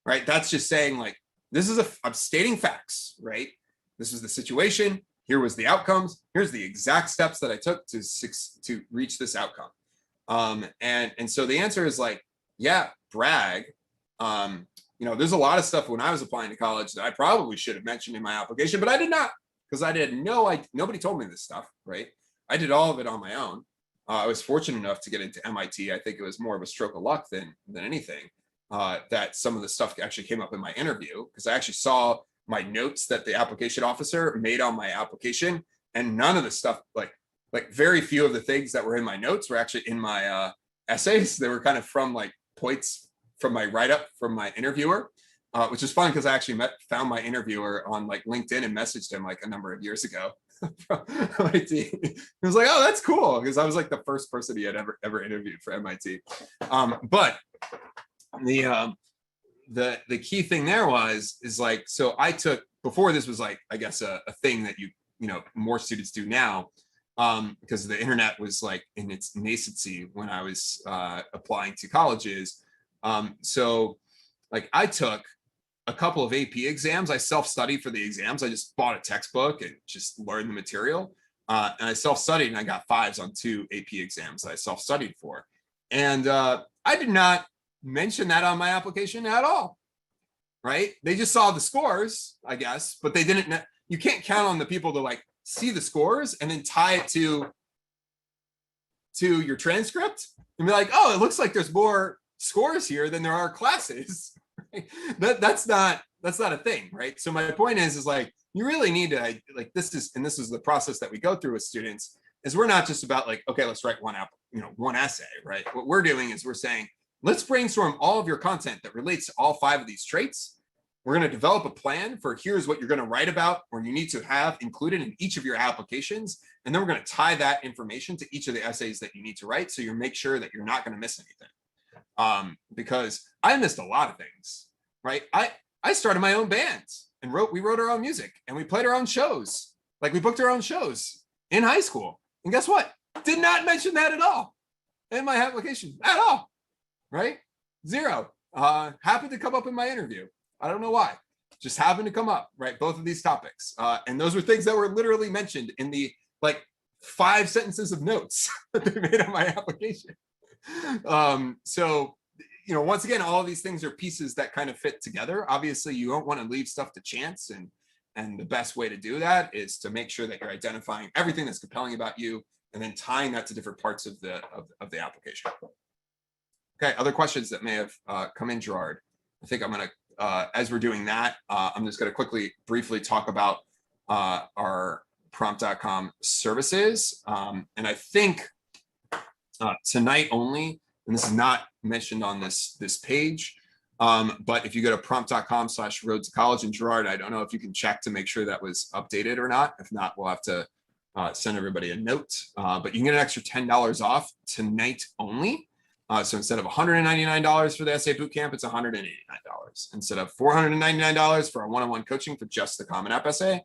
right? That's just saying like, I'm stating facts, right? This was the situation. Here was the outcomes. Here's the exact steps that I took to reach this outcome. And so the answer is like, yeah, brag. There's a lot of stuff when I was applying to college that I probably should have mentioned in my application, but I did not, because I didn't know, nobody told me this stuff, right? I did all of it on my own. I was fortunate enough to get into MIT. I think it was more of a stroke of luck than anything, that some of the stuff actually came up in my interview, because I actually saw my notes that the application officer made on my application, and none of the stuff, like very few of the things that were in my notes were actually in my essays. They were kind of from like points from my write-up from my interviewer, which is fun because I actually found my interviewer on like LinkedIn and messaged him like a number of years ago. from MIT. He was like, "Oh, that's cool," because I was like the first person he had ever interviewed for MIT. But the key thing there is like, so I took, before this was like, I guess a thing that more students do now, because the internet was like in its nascency when I was applying to colleges. So like I took a couple of AP exams. I self-studied for the exams. I just bought a textbook and just learned the material. And I self-studied and I got 5s on 2 AP exams that I self-studied for. And I did not mention that on my application at all, right? They just saw the scores, I guess, but they didn't, you can't count on the people to like see the scores and then tie it to your transcript and be like, oh, it looks like there's more scores here than there are classes. That's not a thing, right? So my point is like, you really need to like, this is the process that we go through with students, is we're not just about like, okay, let's write one essay, right? What we're doing is we're saying, let's brainstorm all of your content that relates to all 5 of these traits. We're going to develop a plan for here's what you're going to write about, or you need to have included in each of your applications. And then we're going to tie that information to each of the essays that you need to write, so you make sure that you're not going to miss anything. Because I missed a lot of things, right? I started my own band and we wrote our own music and we played our own shows. Like we booked our own shows in high school. And guess what? Did not mention that at all in my application at all, right? 0. Happened to come up in my interview. I don't know why. Just happened to come up, right? Both of these topics. And those were things that were literally mentioned in the like 5 sentences of notes that they made on my application. So, once again, all of these things are pieces that kind of fit together. Obviously, you don't want to leave stuff to chance. And the best way to do that is to make sure that you're identifying everything that's compelling about you and then tying that to different parts of the application. Okay, other questions that may have come in, Gerard? I think I'm going to, as we're doing that, I'm just going to briefly talk about our Prompt.com services. And I think tonight only, and this is not mentioned on this page, but if you go to prompt.com/road to college, and Gerard, I don't know if you can check to make sure that was updated or not. If not, we'll have to send everybody a note. But you can get an extra $10 off tonight only. So instead of $199 for the essay bootcamp, it's $189. Instead of $499 for our one-on-one coaching for just the Common App essay,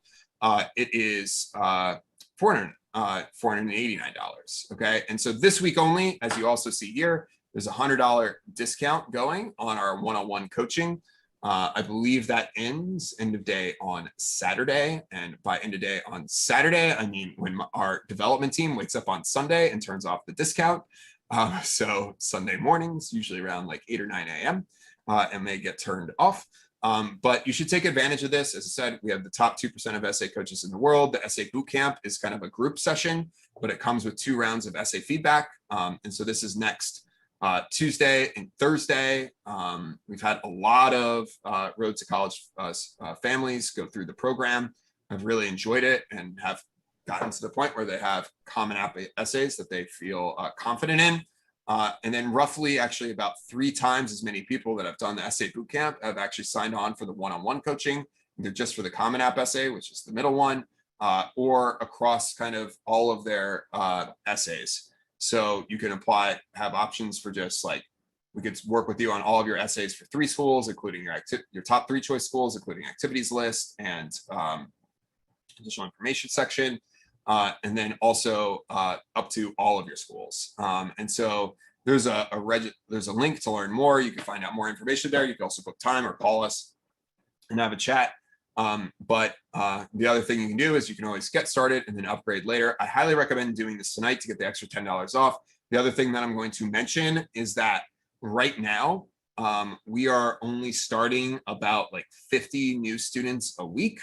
it is $489. Okay. And so this week only, as you also see here, there's a $100 discount going on our one-on-one coaching. I believe that ends end of day on Saturday. And by end of day on Saturday, I mean when our development team wakes up on Sunday and turns off the discount. So Sunday mornings, usually around like 8 or 9 a.m. And they get turned off. But you should take advantage of this. As I said, we have the top 2% of essay coaches in the world. The essay bootcamp is kind of a group session, but it comes with 2 rounds of essay feedback. And so this is next Tuesday and Thursday. We've had a lot of Road to College families go through the program. I've really enjoyed it and have gotten to the point where they have Common App essays that they feel confident in. And then roughly actually about 3 times as many people that have done the essay bootcamp have actually signed on for the one-on-one coaching, either just for the Common App essay, which is the middle one, or across kind of all of their essays. So you can have options for just like, we could work with you on all of your essays for 3 schools, including your top 3 choice schools, including activities list and additional information section. And then also up to all of your schools. And so there's a link to learn more. You can find out more information there. You can also book time or call us and have a chat. But the other thing you can do is you can always get started and then upgrade later. I highly recommend doing this tonight to get the extra $10 off. The other thing that I'm going to mention is that right now, we are only starting about like 50 new students a week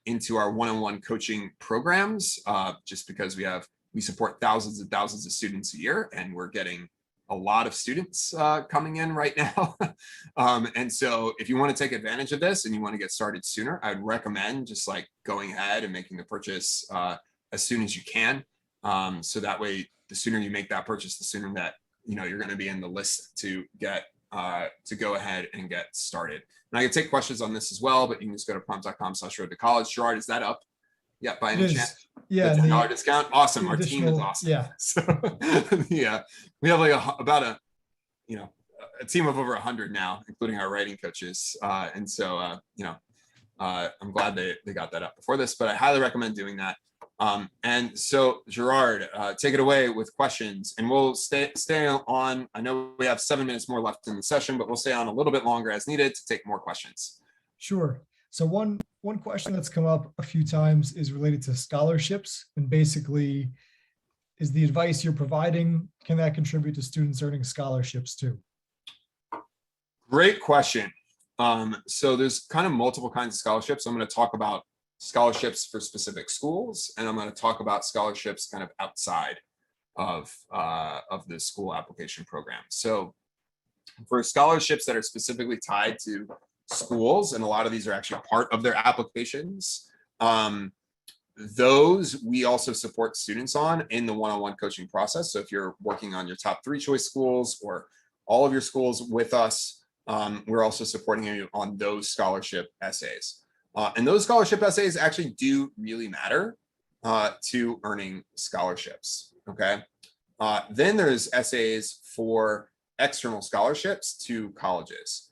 into our one-on-one coaching programs, just because we support thousands and thousands of students a year, and we're getting a lot of students coming in right now. And so if you want to take advantage of this and you want to get started sooner, I'd recommend just like going ahead and making the purchase as soon as you can. So that way, the sooner you make that purchase, the sooner that you're going to be in the list to get to go ahead and get started. And I can take questions on this as well, but you can just go to prompt.com/road to college. Gerard, is that up Yeah, by It any is. chance. Yeah. The And $10 discount. Awesome. the Our team is additional, awesome. yeah. So yeah, we have like about a team of over 100 now, including our writing coaches. And so, I'm glad they got that up before this, but I highly recommend doing that. And so Gerard, take it away with questions, and we'll stay on. I know we have 7 minutes more left in the session, but we'll stay on a little bit longer as needed to take more questions. Sure. So one question that's come up a few times is related to scholarships, and basically, is the advice you're providing, can that contribute to students earning scholarships too? Great question. So there's kind of multiple kinds of scholarships. I'm going to talk about scholarships for specific schools, and I'm going to talk about scholarships kind of outside of the school application program. So for scholarships that are specifically tied to schools, and a lot of these are actually part of their applications, those we also support students on in the one-on-one coaching process. So if you're working on your top 3 choice schools or all of your schools with us, we're also supporting you on those scholarship essays. And those scholarship essays actually do really matter to earning scholarships, okay? Then there's essays for external scholarships to colleges.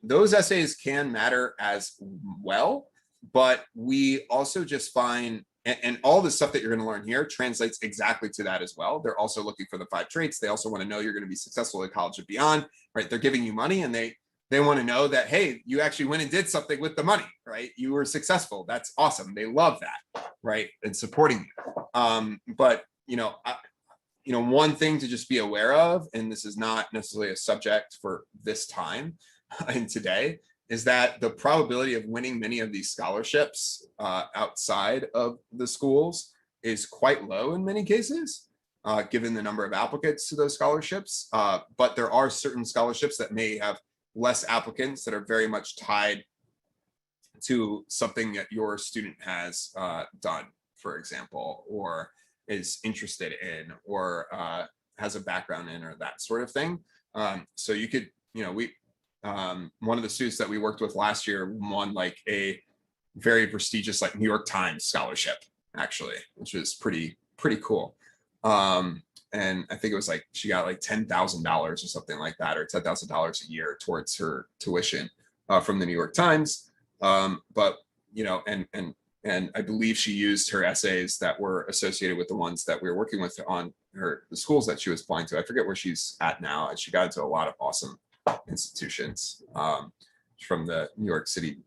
Those essays can matter as well, but we also just find, and all the stuff that you're going to learn here translates exactly to that as well. They're also looking for the 5 traits. They also want to know you're going to be successful at college and beyond, right? They're giving you money, and they want to know that, hey, you actually went and did something with the money, right? You were successful. That's awesome. They love that, right? And supporting you. But, one thing to just be aware of, and this is not necessarily a subject for this time and today, is that the probability of winning many of these scholarships outside of the schools is quite low in many cases, given the number of applicants to those scholarships. But there are certain scholarships that may have less applicants that are very much tied to something that your student has done, for example, or is interested in, or has a background in, or that sort of thing. So you could, one of the students that we worked with last year won like a very prestigious like New York Times scholarship, actually, which was pretty cool. And I think it was like she got like $10,000 or something like that, or $10,000 a year towards her tuition from the New York Times. But and I believe she used her essays that were associated with the ones that we were working with on the schools that she was applying to. I forget where she's at now, and she got into a lot of awesome institutions from the New York City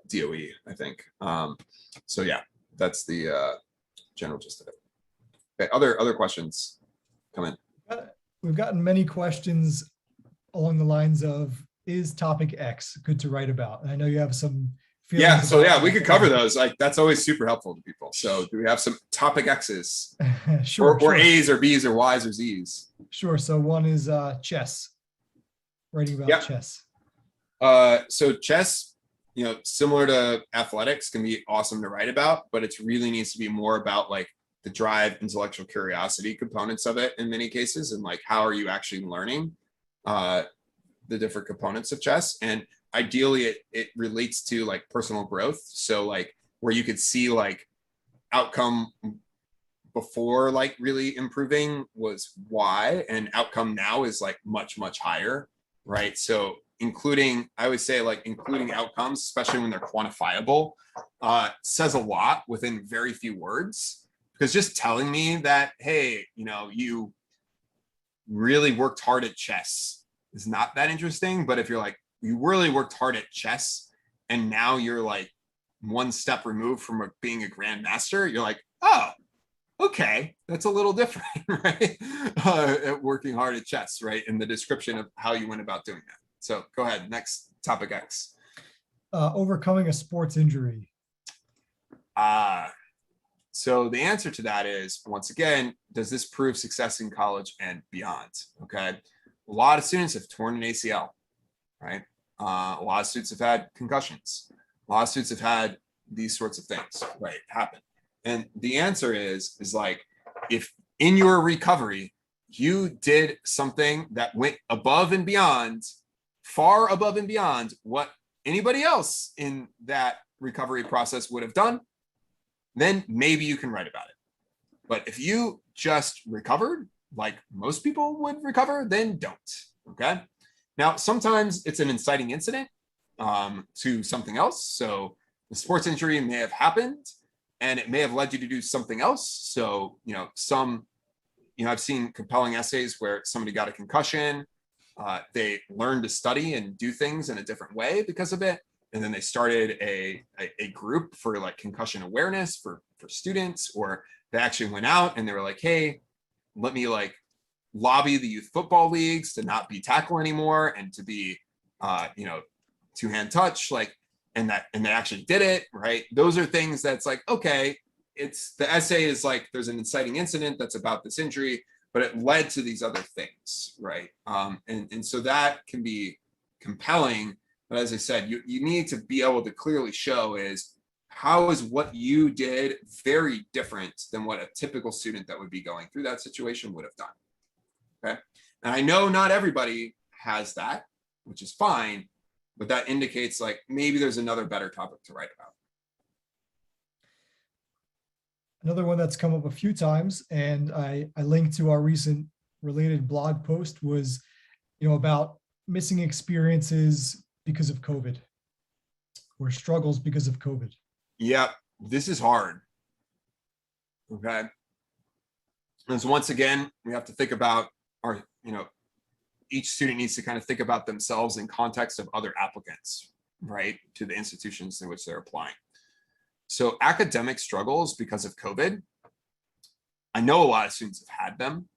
DOE, I think. So yeah, that's the general gist of it. Okay, other questions come in. We've gotten many questions along the lines of, is topic X good to write about? And I know you have some feelings. Yeah, so yeah, that. we could cover those. Like, that's always super helpful to people. So do we have some topic X's? Sure. Or A's or B's or Y's or Z's? Sure. So one is chess. Writing about chess. So chess, similar to athletics, can be awesome to write about, but it really needs to be more about like the drive, intellectual curiosity components of it in many cases, and like how are you actually learning the different components of chess. And ideally it relates to like personal growth. So like where you could see like outcome before like really improving was Y, and outcome now is like much higher, right? So I would say including outcomes, especially when they're quantifiable, says a lot within very few words. Because just telling me that, hey, you really worked hard at chess is not that interesting. But if you're like, you really worked hard at chess and now you're like one step removed from being a grandmaster, you're like, oh, okay, that's a little different, right? At working hard at chess, right? In the description of how you went about doing that. So go ahead, next topic X. Overcoming a sports injury. So the answer to that is, once again, does this prove success in college and beyond? Okay. A lot of students have torn an ACL, right? A lot of students have had concussions. A lot of students have had these sorts of things, right, happen. And the answer is like, if in your recovery, you did something that went above and beyond, far above and beyond what anybody else in that recovery process would have done, then maybe you can write about it. But if you just recovered, like most people would recover, then don't. Okay. Now, sometimes it's an inciting incident to something else. So the sports injury may have happened and it may have led you to do something else. So, I've seen compelling essays where somebody got a concussion. They learned to study and do things in a different way because of it. And then they started a group for like concussion awareness for students, or they actually went out and they were like, hey, let me like lobby the youth football leagues to not be tackle anymore and to be, two-hand touch, and they actually did it, right? Those are things that's like, okay, the essay is like, there's an inciting incident that's about this injury, but it led to these other things, right? And so that can be compelling. But as I said, you need to be able to clearly show how is what you did very different than what a typical student that would be going through that situation would have done. Okay. And I know not everybody has that, which is fine, but that indicates like maybe there's another better topic to write about. Another one that's come up a few times, and I linked to our recent related blog post, was, about missing experiences because of COVID or struggles because of COVID. Yeah, this is hard. Okay. And so once again, we have to think about each student needs to kind of think about themselves in context of other applicants, right, to the institutions in which they're applying. So academic struggles because of COVID, I know a lot of students have had them.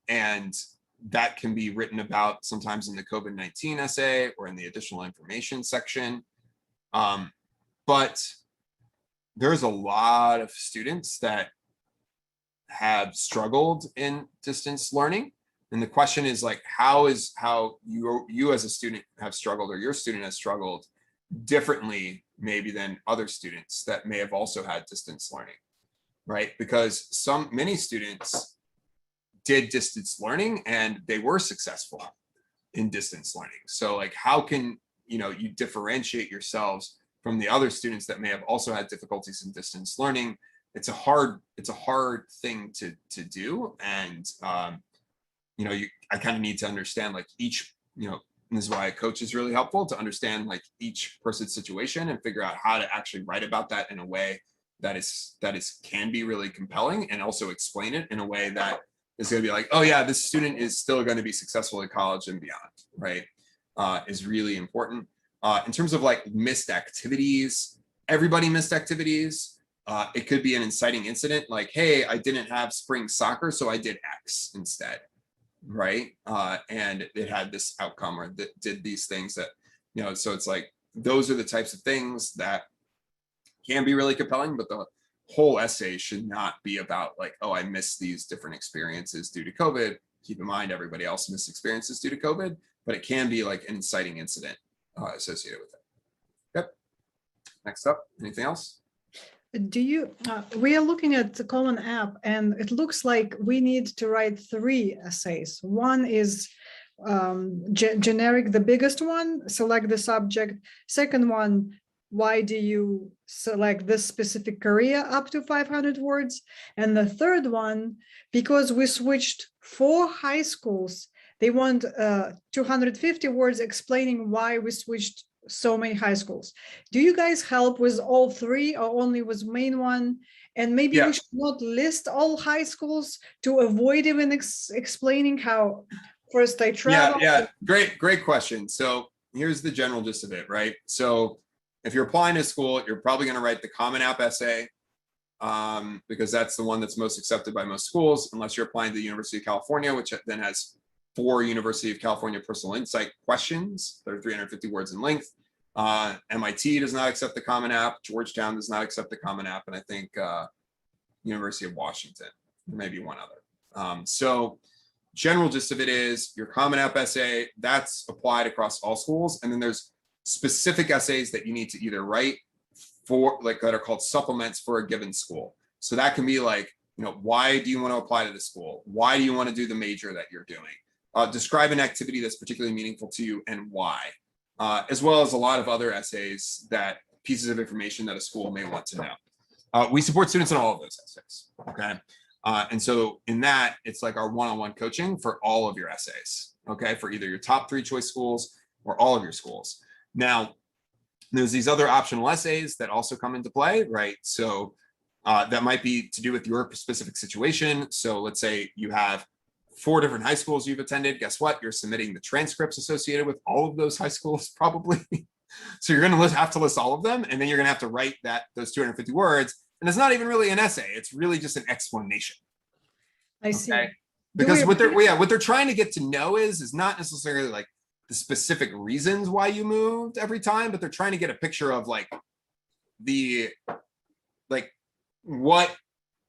And that can be written about sometimes in the COVID-19 essay or in the additional information section. But there's a lot of students that have struggled in distance learning. And the question is like, how you as a student have struggled, or your student has struggled differently maybe than other students that may have also had distance learning, right? Because many students did distance learning and they were successful in distance learning. So like, how can you differentiate yourselves from the other students that may have also had difficulties in distance learning? It's a hard thing to do. And I kind of need to understand like each, and this is why a coach is really helpful, to understand like each person's situation and figure out how to actually write about that in a way that can be really compelling, and also explain it in a way that is going to be like, oh yeah, this student is still going to be successful in college and beyond, right? Is really important. In terms of like missed activities, everybody missed activities. It could be an inciting incident, like, hey, I didn't have spring soccer, so I did X instead, right? And it had this outcome, or did these things that, so it's like, those are the types of things that can be really compelling, but the whole essay should not be about like, oh, I missed these different experiences due to COVID. Keep in mind, everybody else missed experiences due to COVID, but it can be like an inciting incident associated with it. Yep. Next up, anything else? We are looking at the Common App, and it looks like we need to write 3 essays. One is generic, the biggest one, select the subject. Second one, why do you select this specific career, up to 500 words? And the third one, because we switched 4 high schools, they want 250 words explaining why we switched so many high schools. Do you guys help with all 3 or only with main one? And maybe we should not list all high schools to avoid even explaining how first I traveled. Yeah, great question. So here's the general gist of it, right? So if you're applying to school, you're probably going to write the Common App essay, because that's the one that's most accepted by most schools, unless you're applying to the University of California, which then has 4 University of California personal insight questions that are 350 words in length. MIT does not accept the Common App. Georgetown does not accept the Common App. And I think University of Washington, maybe one other. So general gist of it is your Common App essay, that's applied across all schools. And then there's specific essays that you need to either write for, like, that are called supplements for a given school. So that can be like, why do you want to apply to the school? Why do you want to do the major that you're doing? Describe an activity that's particularly meaningful to you and why, as well as a lot of other essays that pieces of information that a school may want to know. We support students in all of those essays, okay? And so in that, it's like our one-on-one coaching for all of your essays, okay? For either your top 3 choice schools or all of your schools. Now, there's these other optional essays that also come into play, right? So that might be to do with your specific situation. So let's say you have 4 different high schools you've attended. Guess what? You're submitting the transcripts associated with all of those high schools probably. So you're going to have to list all of them, and then you're going to have to write those 250 words. And it's not even really an essay. It's really just an explanation. I see. Okay? Because what they're trying to get to know is not necessarily like the specific reasons why you moved every time, but they're trying to get a picture of like what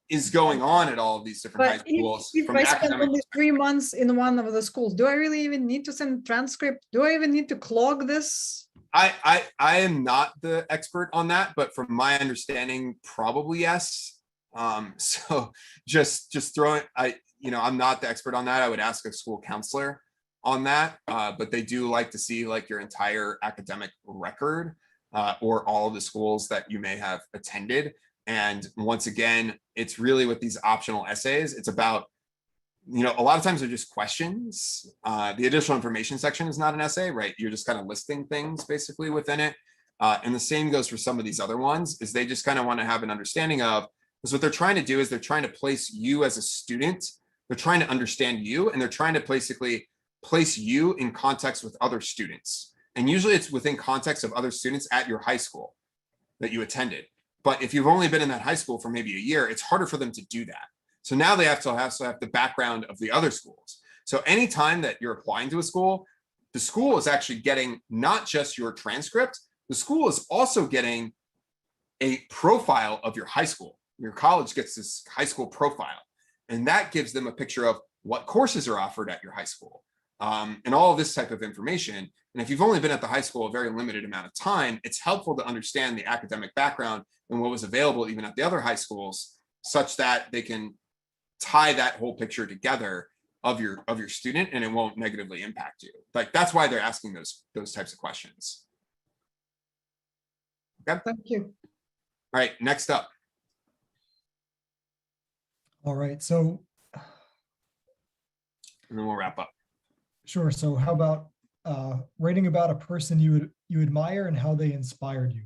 is going on at all of these different high schools. If I spend only 3 months in one of the schools, do I really even need to send a transcript? Do I even need to clog this? I am not the expert on that, but from my understanding, probably yes. So just throwing, I'm not the expert on that. I would ask a school counselor on that, but they do like to see like your entire academic record or all of the schools that you may have attended. And once again, it's really with these optional essays, it's about, a lot of times they're just questions. The additional information section is not an essay, right? You're just kind of listing things basically within it. And the same goes for some of these other ones, is they just kind of want to have an understanding of, because what they're trying to do is they're trying to place you as a student. They're trying to understand you, and they're trying to basically place you in context with other students. And usually it's within context of other students at your high school that you attended. But if you've only been in that high school for maybe a year, it's harder for them to do that. So now they have to have the background of the other schools. So anytime that you're applying to a school, the school is actually getting not just your transcript, the school is also getting a profile of your high school. Your college gets this high school profile, and that gives them a picture of what courses are offered at your high school, and all of this type of information. And if you've only been at the high school a very limited amount of time, it's helpful to understand the academic background and what was available even at the other high schools, such that they can tie that whole picture together of your student, and it won't negatively impact you. Like, that's why they're asking those types of questions. Okay. Thank you. All right, next up. All right, so And then we'll wrap up. sure. So how about writing about a person you admire and how they inspired you?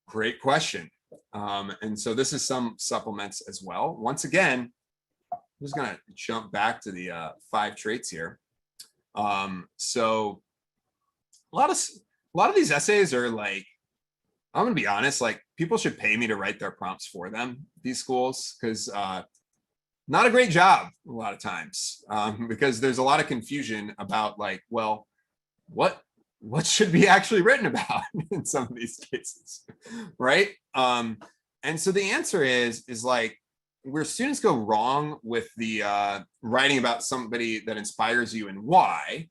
Great question. And so this is some supplements as well. Once again, I'm just going to jump back to the 5 traits here. So a lot of these essays are like, I'm going to be honest, like people should pay me to write their prompts for them, these schools, because not a great job a lot of times, because there's a lot of confusion about like, well, what should be actually written about in some of these cases, right? And so the answer is like, where students go wrong with the writing about somebody that inspires you and why,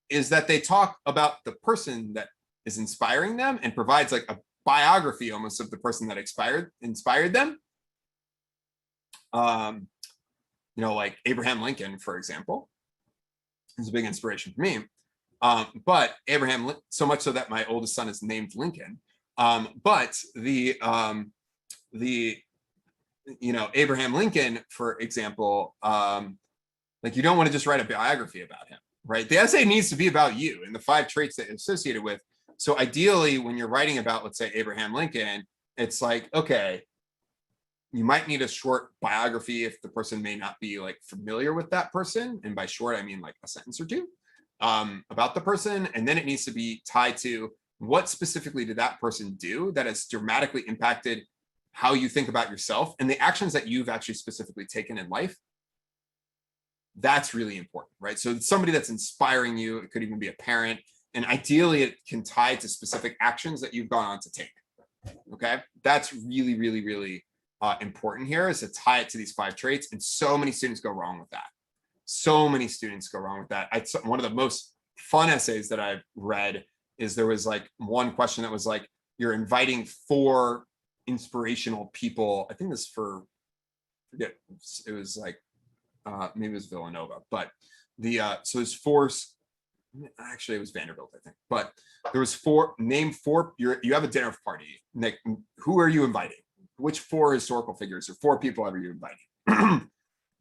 is that they talk about the person that is inspiring them and provides like a biography almost of the person that inspired them. Like Abraham Lincoln, for example, is a big inspiration for me. But Abraham, so much so that my oldest son is named Lincoln. But Abraham Lincoln, for example, like you don't want to just write a biography about him, right? The essay needs to be about you and the 5 traits that it's associated with. So ideally, when you're writing about, let's say, Abraham Lincoln, it's like, okay, you might need a short biography if the person may not be like familiar with that person. And by short, I mean like a sentence or 2 about the person. And then it needs to be tied to what specifically did that person do that has dramatically impacted how you think about yourself and the actions that you've actually specifically taken in life. That's really important, right? So it's somebody that's inspiring you. It could even be a parent. And ideally, it can tie to specific actions that you've gone on to take. Okay. That's really, really, really important here, is to tie it to these 5 traits. And so many students go wrong with that. So many students go wrong with that. One of the most fun essays that I've read is there was like one question that was like, you're inviting 4 inspirational people. I think this it was like, maybe it was Villanova, but so there's 4 actually it was Vanderbilt, I think, but there was four, name four, you have a dinner party. Nick, who are you inviting? Which four historical figures or four people are you inviting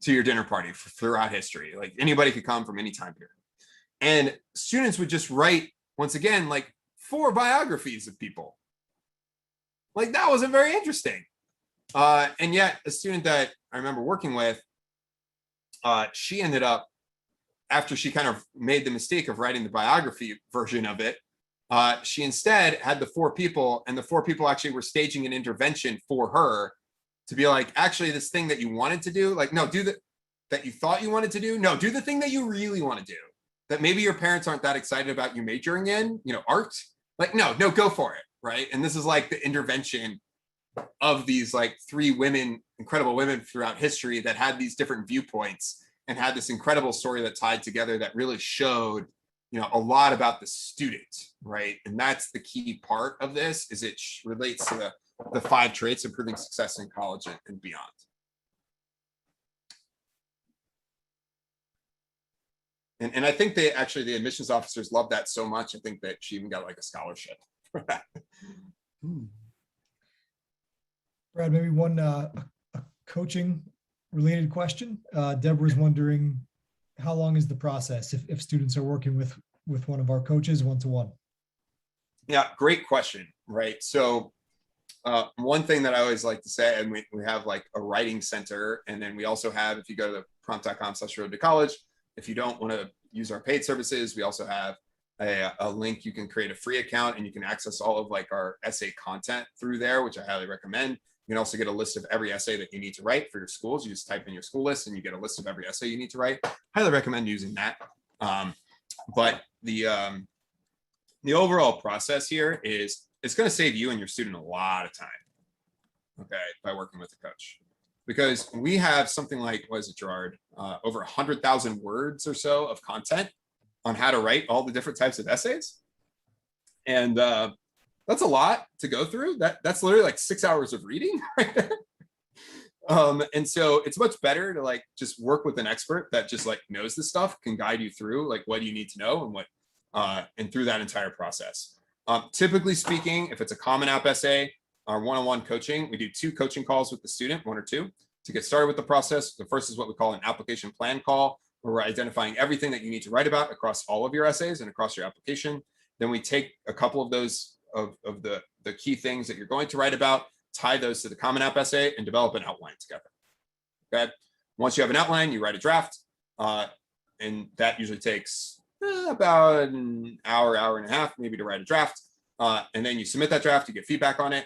to your dinner party throughout history? Like anybody could come from any time period. And students would just write, once again, like 4 biographies of people. Like that wasn't very interesting. And yet a student that I remember working with, she ended up, after she kind of made the mistake of writing the biography version of it, she instead had the 4 people, and the 4 people actually were staging an intervention for her to be like, actually, this thing that you wanted to do, like, no, do that you thought you wanted to do. No, do the thing that you really want to do, that maybe your parents aren't that excited about you majoring in, art. Like, no, go for it, right? And this is like the intervention of these like 3 women, incredible women throughout history that had these different viewpoints and had this incredible story that tied together that really showed, a lot about the student, right? And that's the key part of this, is it relates to the 5 traits improving success in college and beyond. And I think the admissions officers love that so much. I think that she even got like a scholarship for that. Brad, maybe one a coaching related question. Deborah's wondering, how long is the process if students are working with one of our coaches one-to-one? Yeah, great question, right? So one thing that I always like to say, and we have like a writing center, and then we also have, if you go to the prompt.com/road to college, if you don't want to use our paid services, we also have a link. You can create a free account and you can access all of like our essay content through there, which I highly recommend. You can also get a list of every essay that you need to write for your schools. You just type in your school list and you get a list of every essay you need to write. Highly recommend using that. But the overall process here is, it's going to save you and your student a lot of time, okay, by working with a coach. Because we have something like, what is it, Gerard? Over 100,000 words or so of content on how to write all the different types of essays. And that's a lot to go through. That's literally like 6 hours of reading right there. And so it's much better to like just work with an expert that just like knows this stuff, can guide you through like what you need to know and what and through that entire process. Typically speaking, if it's a Common App essay, our one-on-one coaching, we do 2 coaching calls with the student, 1 or 2, to get started with the process. The first is what we call an application plan call, where we're identifying everything that you need to write about across all of your essays and across your application. Then we take a couple of those of the key things that you're going to write about, tie those to the Common App essay, and develop an outline together. Okay. Once you have an outline, you write a draft, and that usually takes about an hour and a half, maybe, to write a draft. And then you submit that draft, you get feedback on it.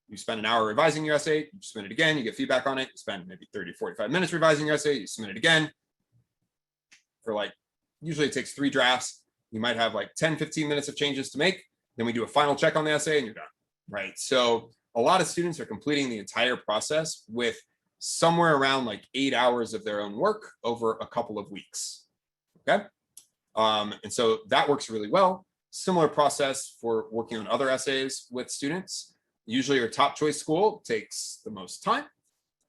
You spend an hour revising your essay, you submit it again, you get feedback on it. You spend maybe 30, 45 minutes revising your essay, you submit it again. For like, usually it takes 3 drafts. You might have like 10, 15 minutes of changes to make. Then we do a final check on the essay and you're done, right? So a lot of students are completing the entire process with somewhere around like 8 hours of their own work over a couple of weeks, okay? And so that works really well. Similar process for working on other essays with students. Usually your top choice school takes the most time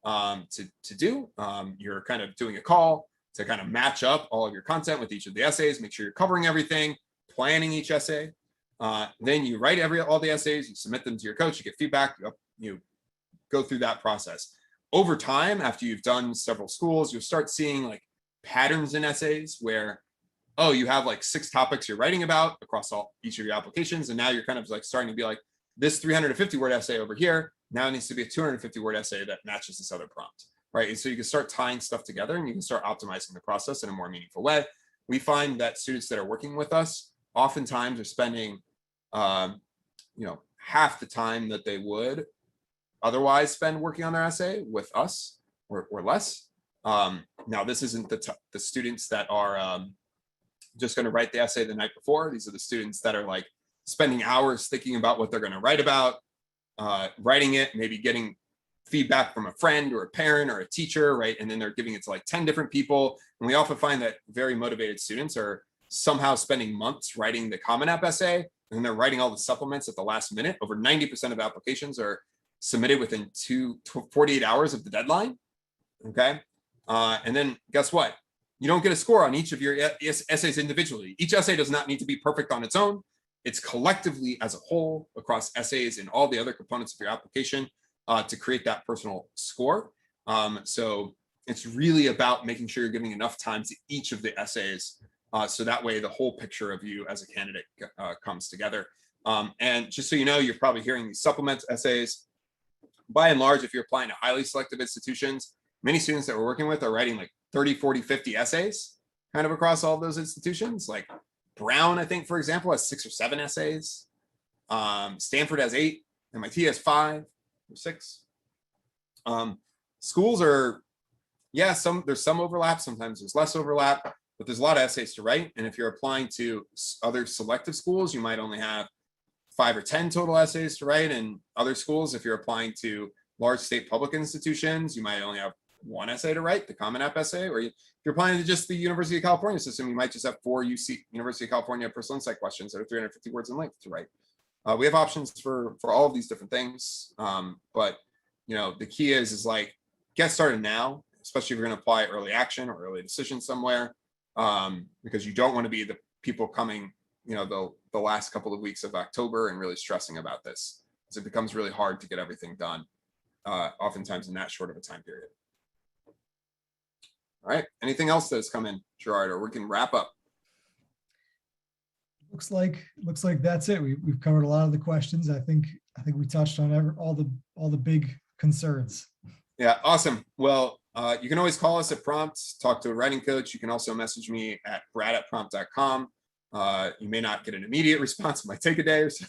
to do. You're kind of doing a call to kind of match up all of your content with each of the essays, make sure you're covering everything, planning each essay. Then you write all the essays, you submit them to your coach, you get feedback, you go through that process. Over time, after you've done several schools, you'll start seeing like patterns in essays where, oh, you have like 6 topics you're writing about across each of your applications. And now you're kind of like starting to be like, this 350 word essay over here now needs to be a 250 word essay that matches this other prompt, right? And so you can start tying stuff together and you can start optimizing the process in a more meaningful way. We find that students that are working with us oftentimes are spending, half the time that they would otherwise spend working on their essay with us, or less. Now, this isn't the students that are just going to write the essay the night before. These are the students that are like spending hours thinking about what they're going to write about, writing it, maybe getting feedback from a friend or a parent or a teacher, right? And then they're giving it to like 10 different people. And we often find that very motivated students are somehow spending months writing the Common App essay, and then they're writing all the supplements at the last minute. Over 90% of applications are submitted within 48 hours of the deadline, okay? And then guess what? you don't get a score on each of your essays individually. Each essay does not need to be perfect on its own. It's collectively as a whole across essays and all the other components of your application to create that personal score. So it's really about making sure you're giving enough time to each of the essays. So that way the whole picture of you as a candidate comes together. And just so you know, you're probably hearing these supplement essays. By and large, if you're applying to highly selective institutions, many students that we're working with are writing like 30, 40, 50 essays kind of across all of those institutions. Like Brown, I think, for example, has 6 or 7 essays. Stanford has 8. MIT has 5 or 6. Schools are, yeah, there's some overlap. Sometimes there's less overlap, but there's a lot of essays to write. And if you're applying to other selective schools, you might only have 5 or 10 total essays to write. And other schools, if you're applying to large state public institutions, you might only have 1 essay to write, the Common App essay. Or if you're applying to just the University of California system, you might just have 4 University of California personal insight questions that are 350 words in length to write. We have options for all of these different things. But the key is like, get started now, especially if you're going to apply early action or early decision somewhere, because you don't want to be the people coming, the last couple of weeks of October and really stressing about this, because it becomes really hard to get everything done, oftentimes in that short of a time period. All right. Anything else that's come in, Gerard, or we can wrap up? Looks like that's it. We've covered a lot of the questions. I think we touched on all the big concerns. Yeah, awesome. Well, you can always call us at Prompt, talk to a writing coach. You can also message me at brad@prompt.com. You may not get an immediate response. It might take a day or so,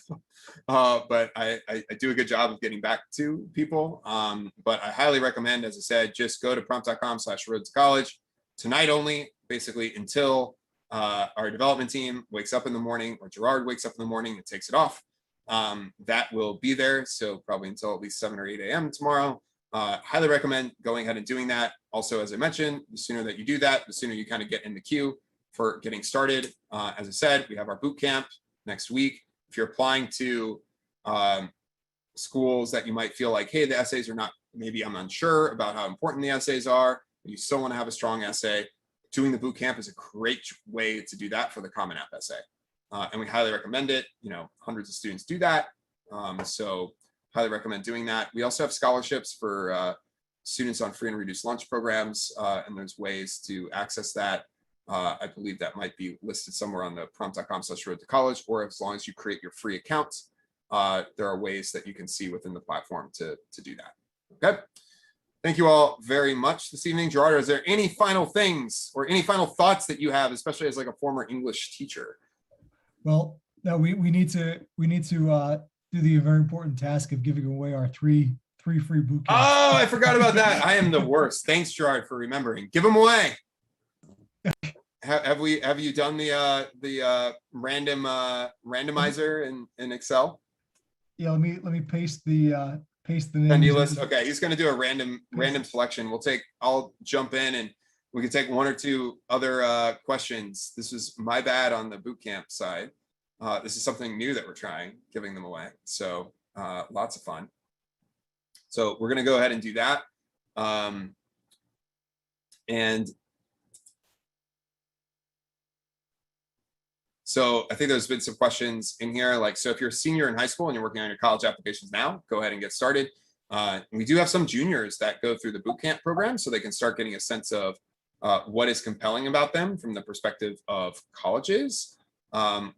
but I do a good job of getting back to people. But I highly recommend, as I said, just go to prompt.com/road-to-college tonight only, basically until our development team wakes up in the morning, or Gerard wakes up in the morning and takes it off. That will be there. So probably until at least 7 or 8 a.m. tomorrow. Highly recommend going ahead and doing that. Also, as I mentioned, the sooner that you do that, the sooner you kind of get in the queue for getting started. As I said, we have our boot camp next week. If you're applying to schools that you might feel like, hey, the essays are not, maybe I'm unsure about how important the essays are, but you still want to have a strong essay, doing the boot camp is a great way to do that for the Common App essay. And we highly recommend it. Hundreds of students do that. So highly recommend doing that. We also have scholarships for students on free and reduced lunch programs, and there's ways to access that. I believe that might be listed somewhere on the prompt.com/road-to-college, or as long as you create your free account, there are ways that you can see within the platform to do that. Okay. Thank you all very much this evening. Gerard, is there any final things or any final thoughts that you have, especially as like a former English teacher? Well, no, we need to do the very important task of giving away our three free boot camps. Oh, I forgot about that. I am the worst. Thanks, Gerard, for remembering. Give them away. Have you done the random randomizer in Excel? Yeah, let me paste the Attendee list. Okay, he's going to do a random selection. I'll jump in and we can take 1 or 2 other questions. This was my bad on the boot camp side. This is something new that we're trying, giving them away. So lots of fun. So we're going to go ahead and do that. And so I think there's been some questions in here, like, so if you're a senior in high school and you're working on your college applications now, go ahead and get started. We do have some juniors that go through the bootcamp program, so they can start getting a sense of what is compelling about them from the perspective of colleges,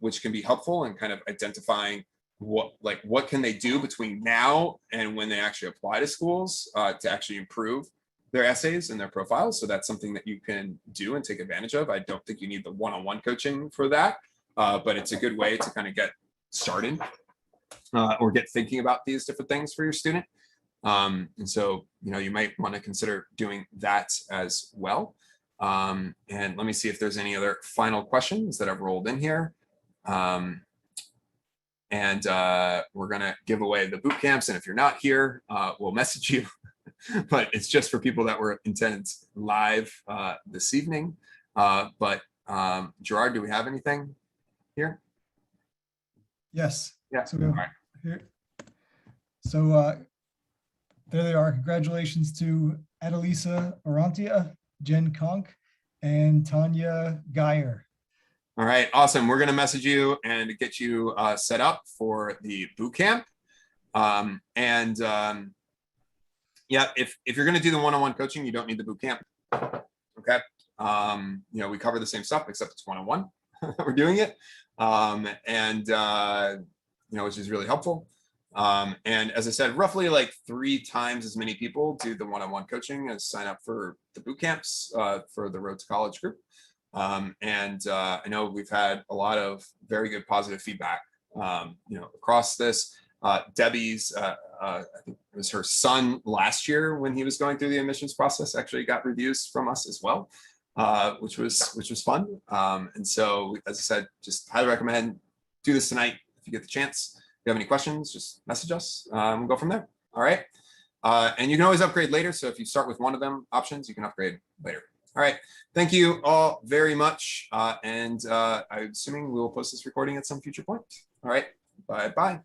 which can be helpful in kind of identifying what can they do between now and when they actually apply to schools to actually improve their essays and their profiles. So that's something that you can do and take advantage of. I don't think you need the one-on-one coaching for that. But it's a good way to kind of get started or get thinking about these different things for your student. And so, you might want to consider doing that as well. And let me see if there's any other final questions that have rolled in here. And we're going to give away the boot camps. And if you're not here, we'll message you. But it's just for people that were intended live this evening. But Gerard, do we have anything here? Yes. Yeah. So, right. Here. So there they are. Congratulations to Adelisa Orantia, Jen Conk, and Tanya Geyer. All right, awesome. We're going to message you and get you set up for the boot camp. Yeah, if you're going to do the one-on-one coaching, you don't need the boot camp. Okay. We cover the same stuff, except it's one-on-one. We're doing it. Which is really helpful. And as I said, roughly like 3 times as many people do the one-on-one coaching as sign up for the boot camps for the Road to College group. I know we've had a lot of very good positive feedback, across this. Debbie's, I think it was her son last year when he was going through the admissions process, actually got reviews from us as well, which was fun. And so, as I said, just highly recommend do this tonight if you get the chance. If you have any questions, just message us. We'll go from there. All right. And you can always upgrade later. So if you start with one of them options, you can upgrade later. All right. Thank you all very much. I'm assuming we will post this recording at some future point. All right. Bye-bye.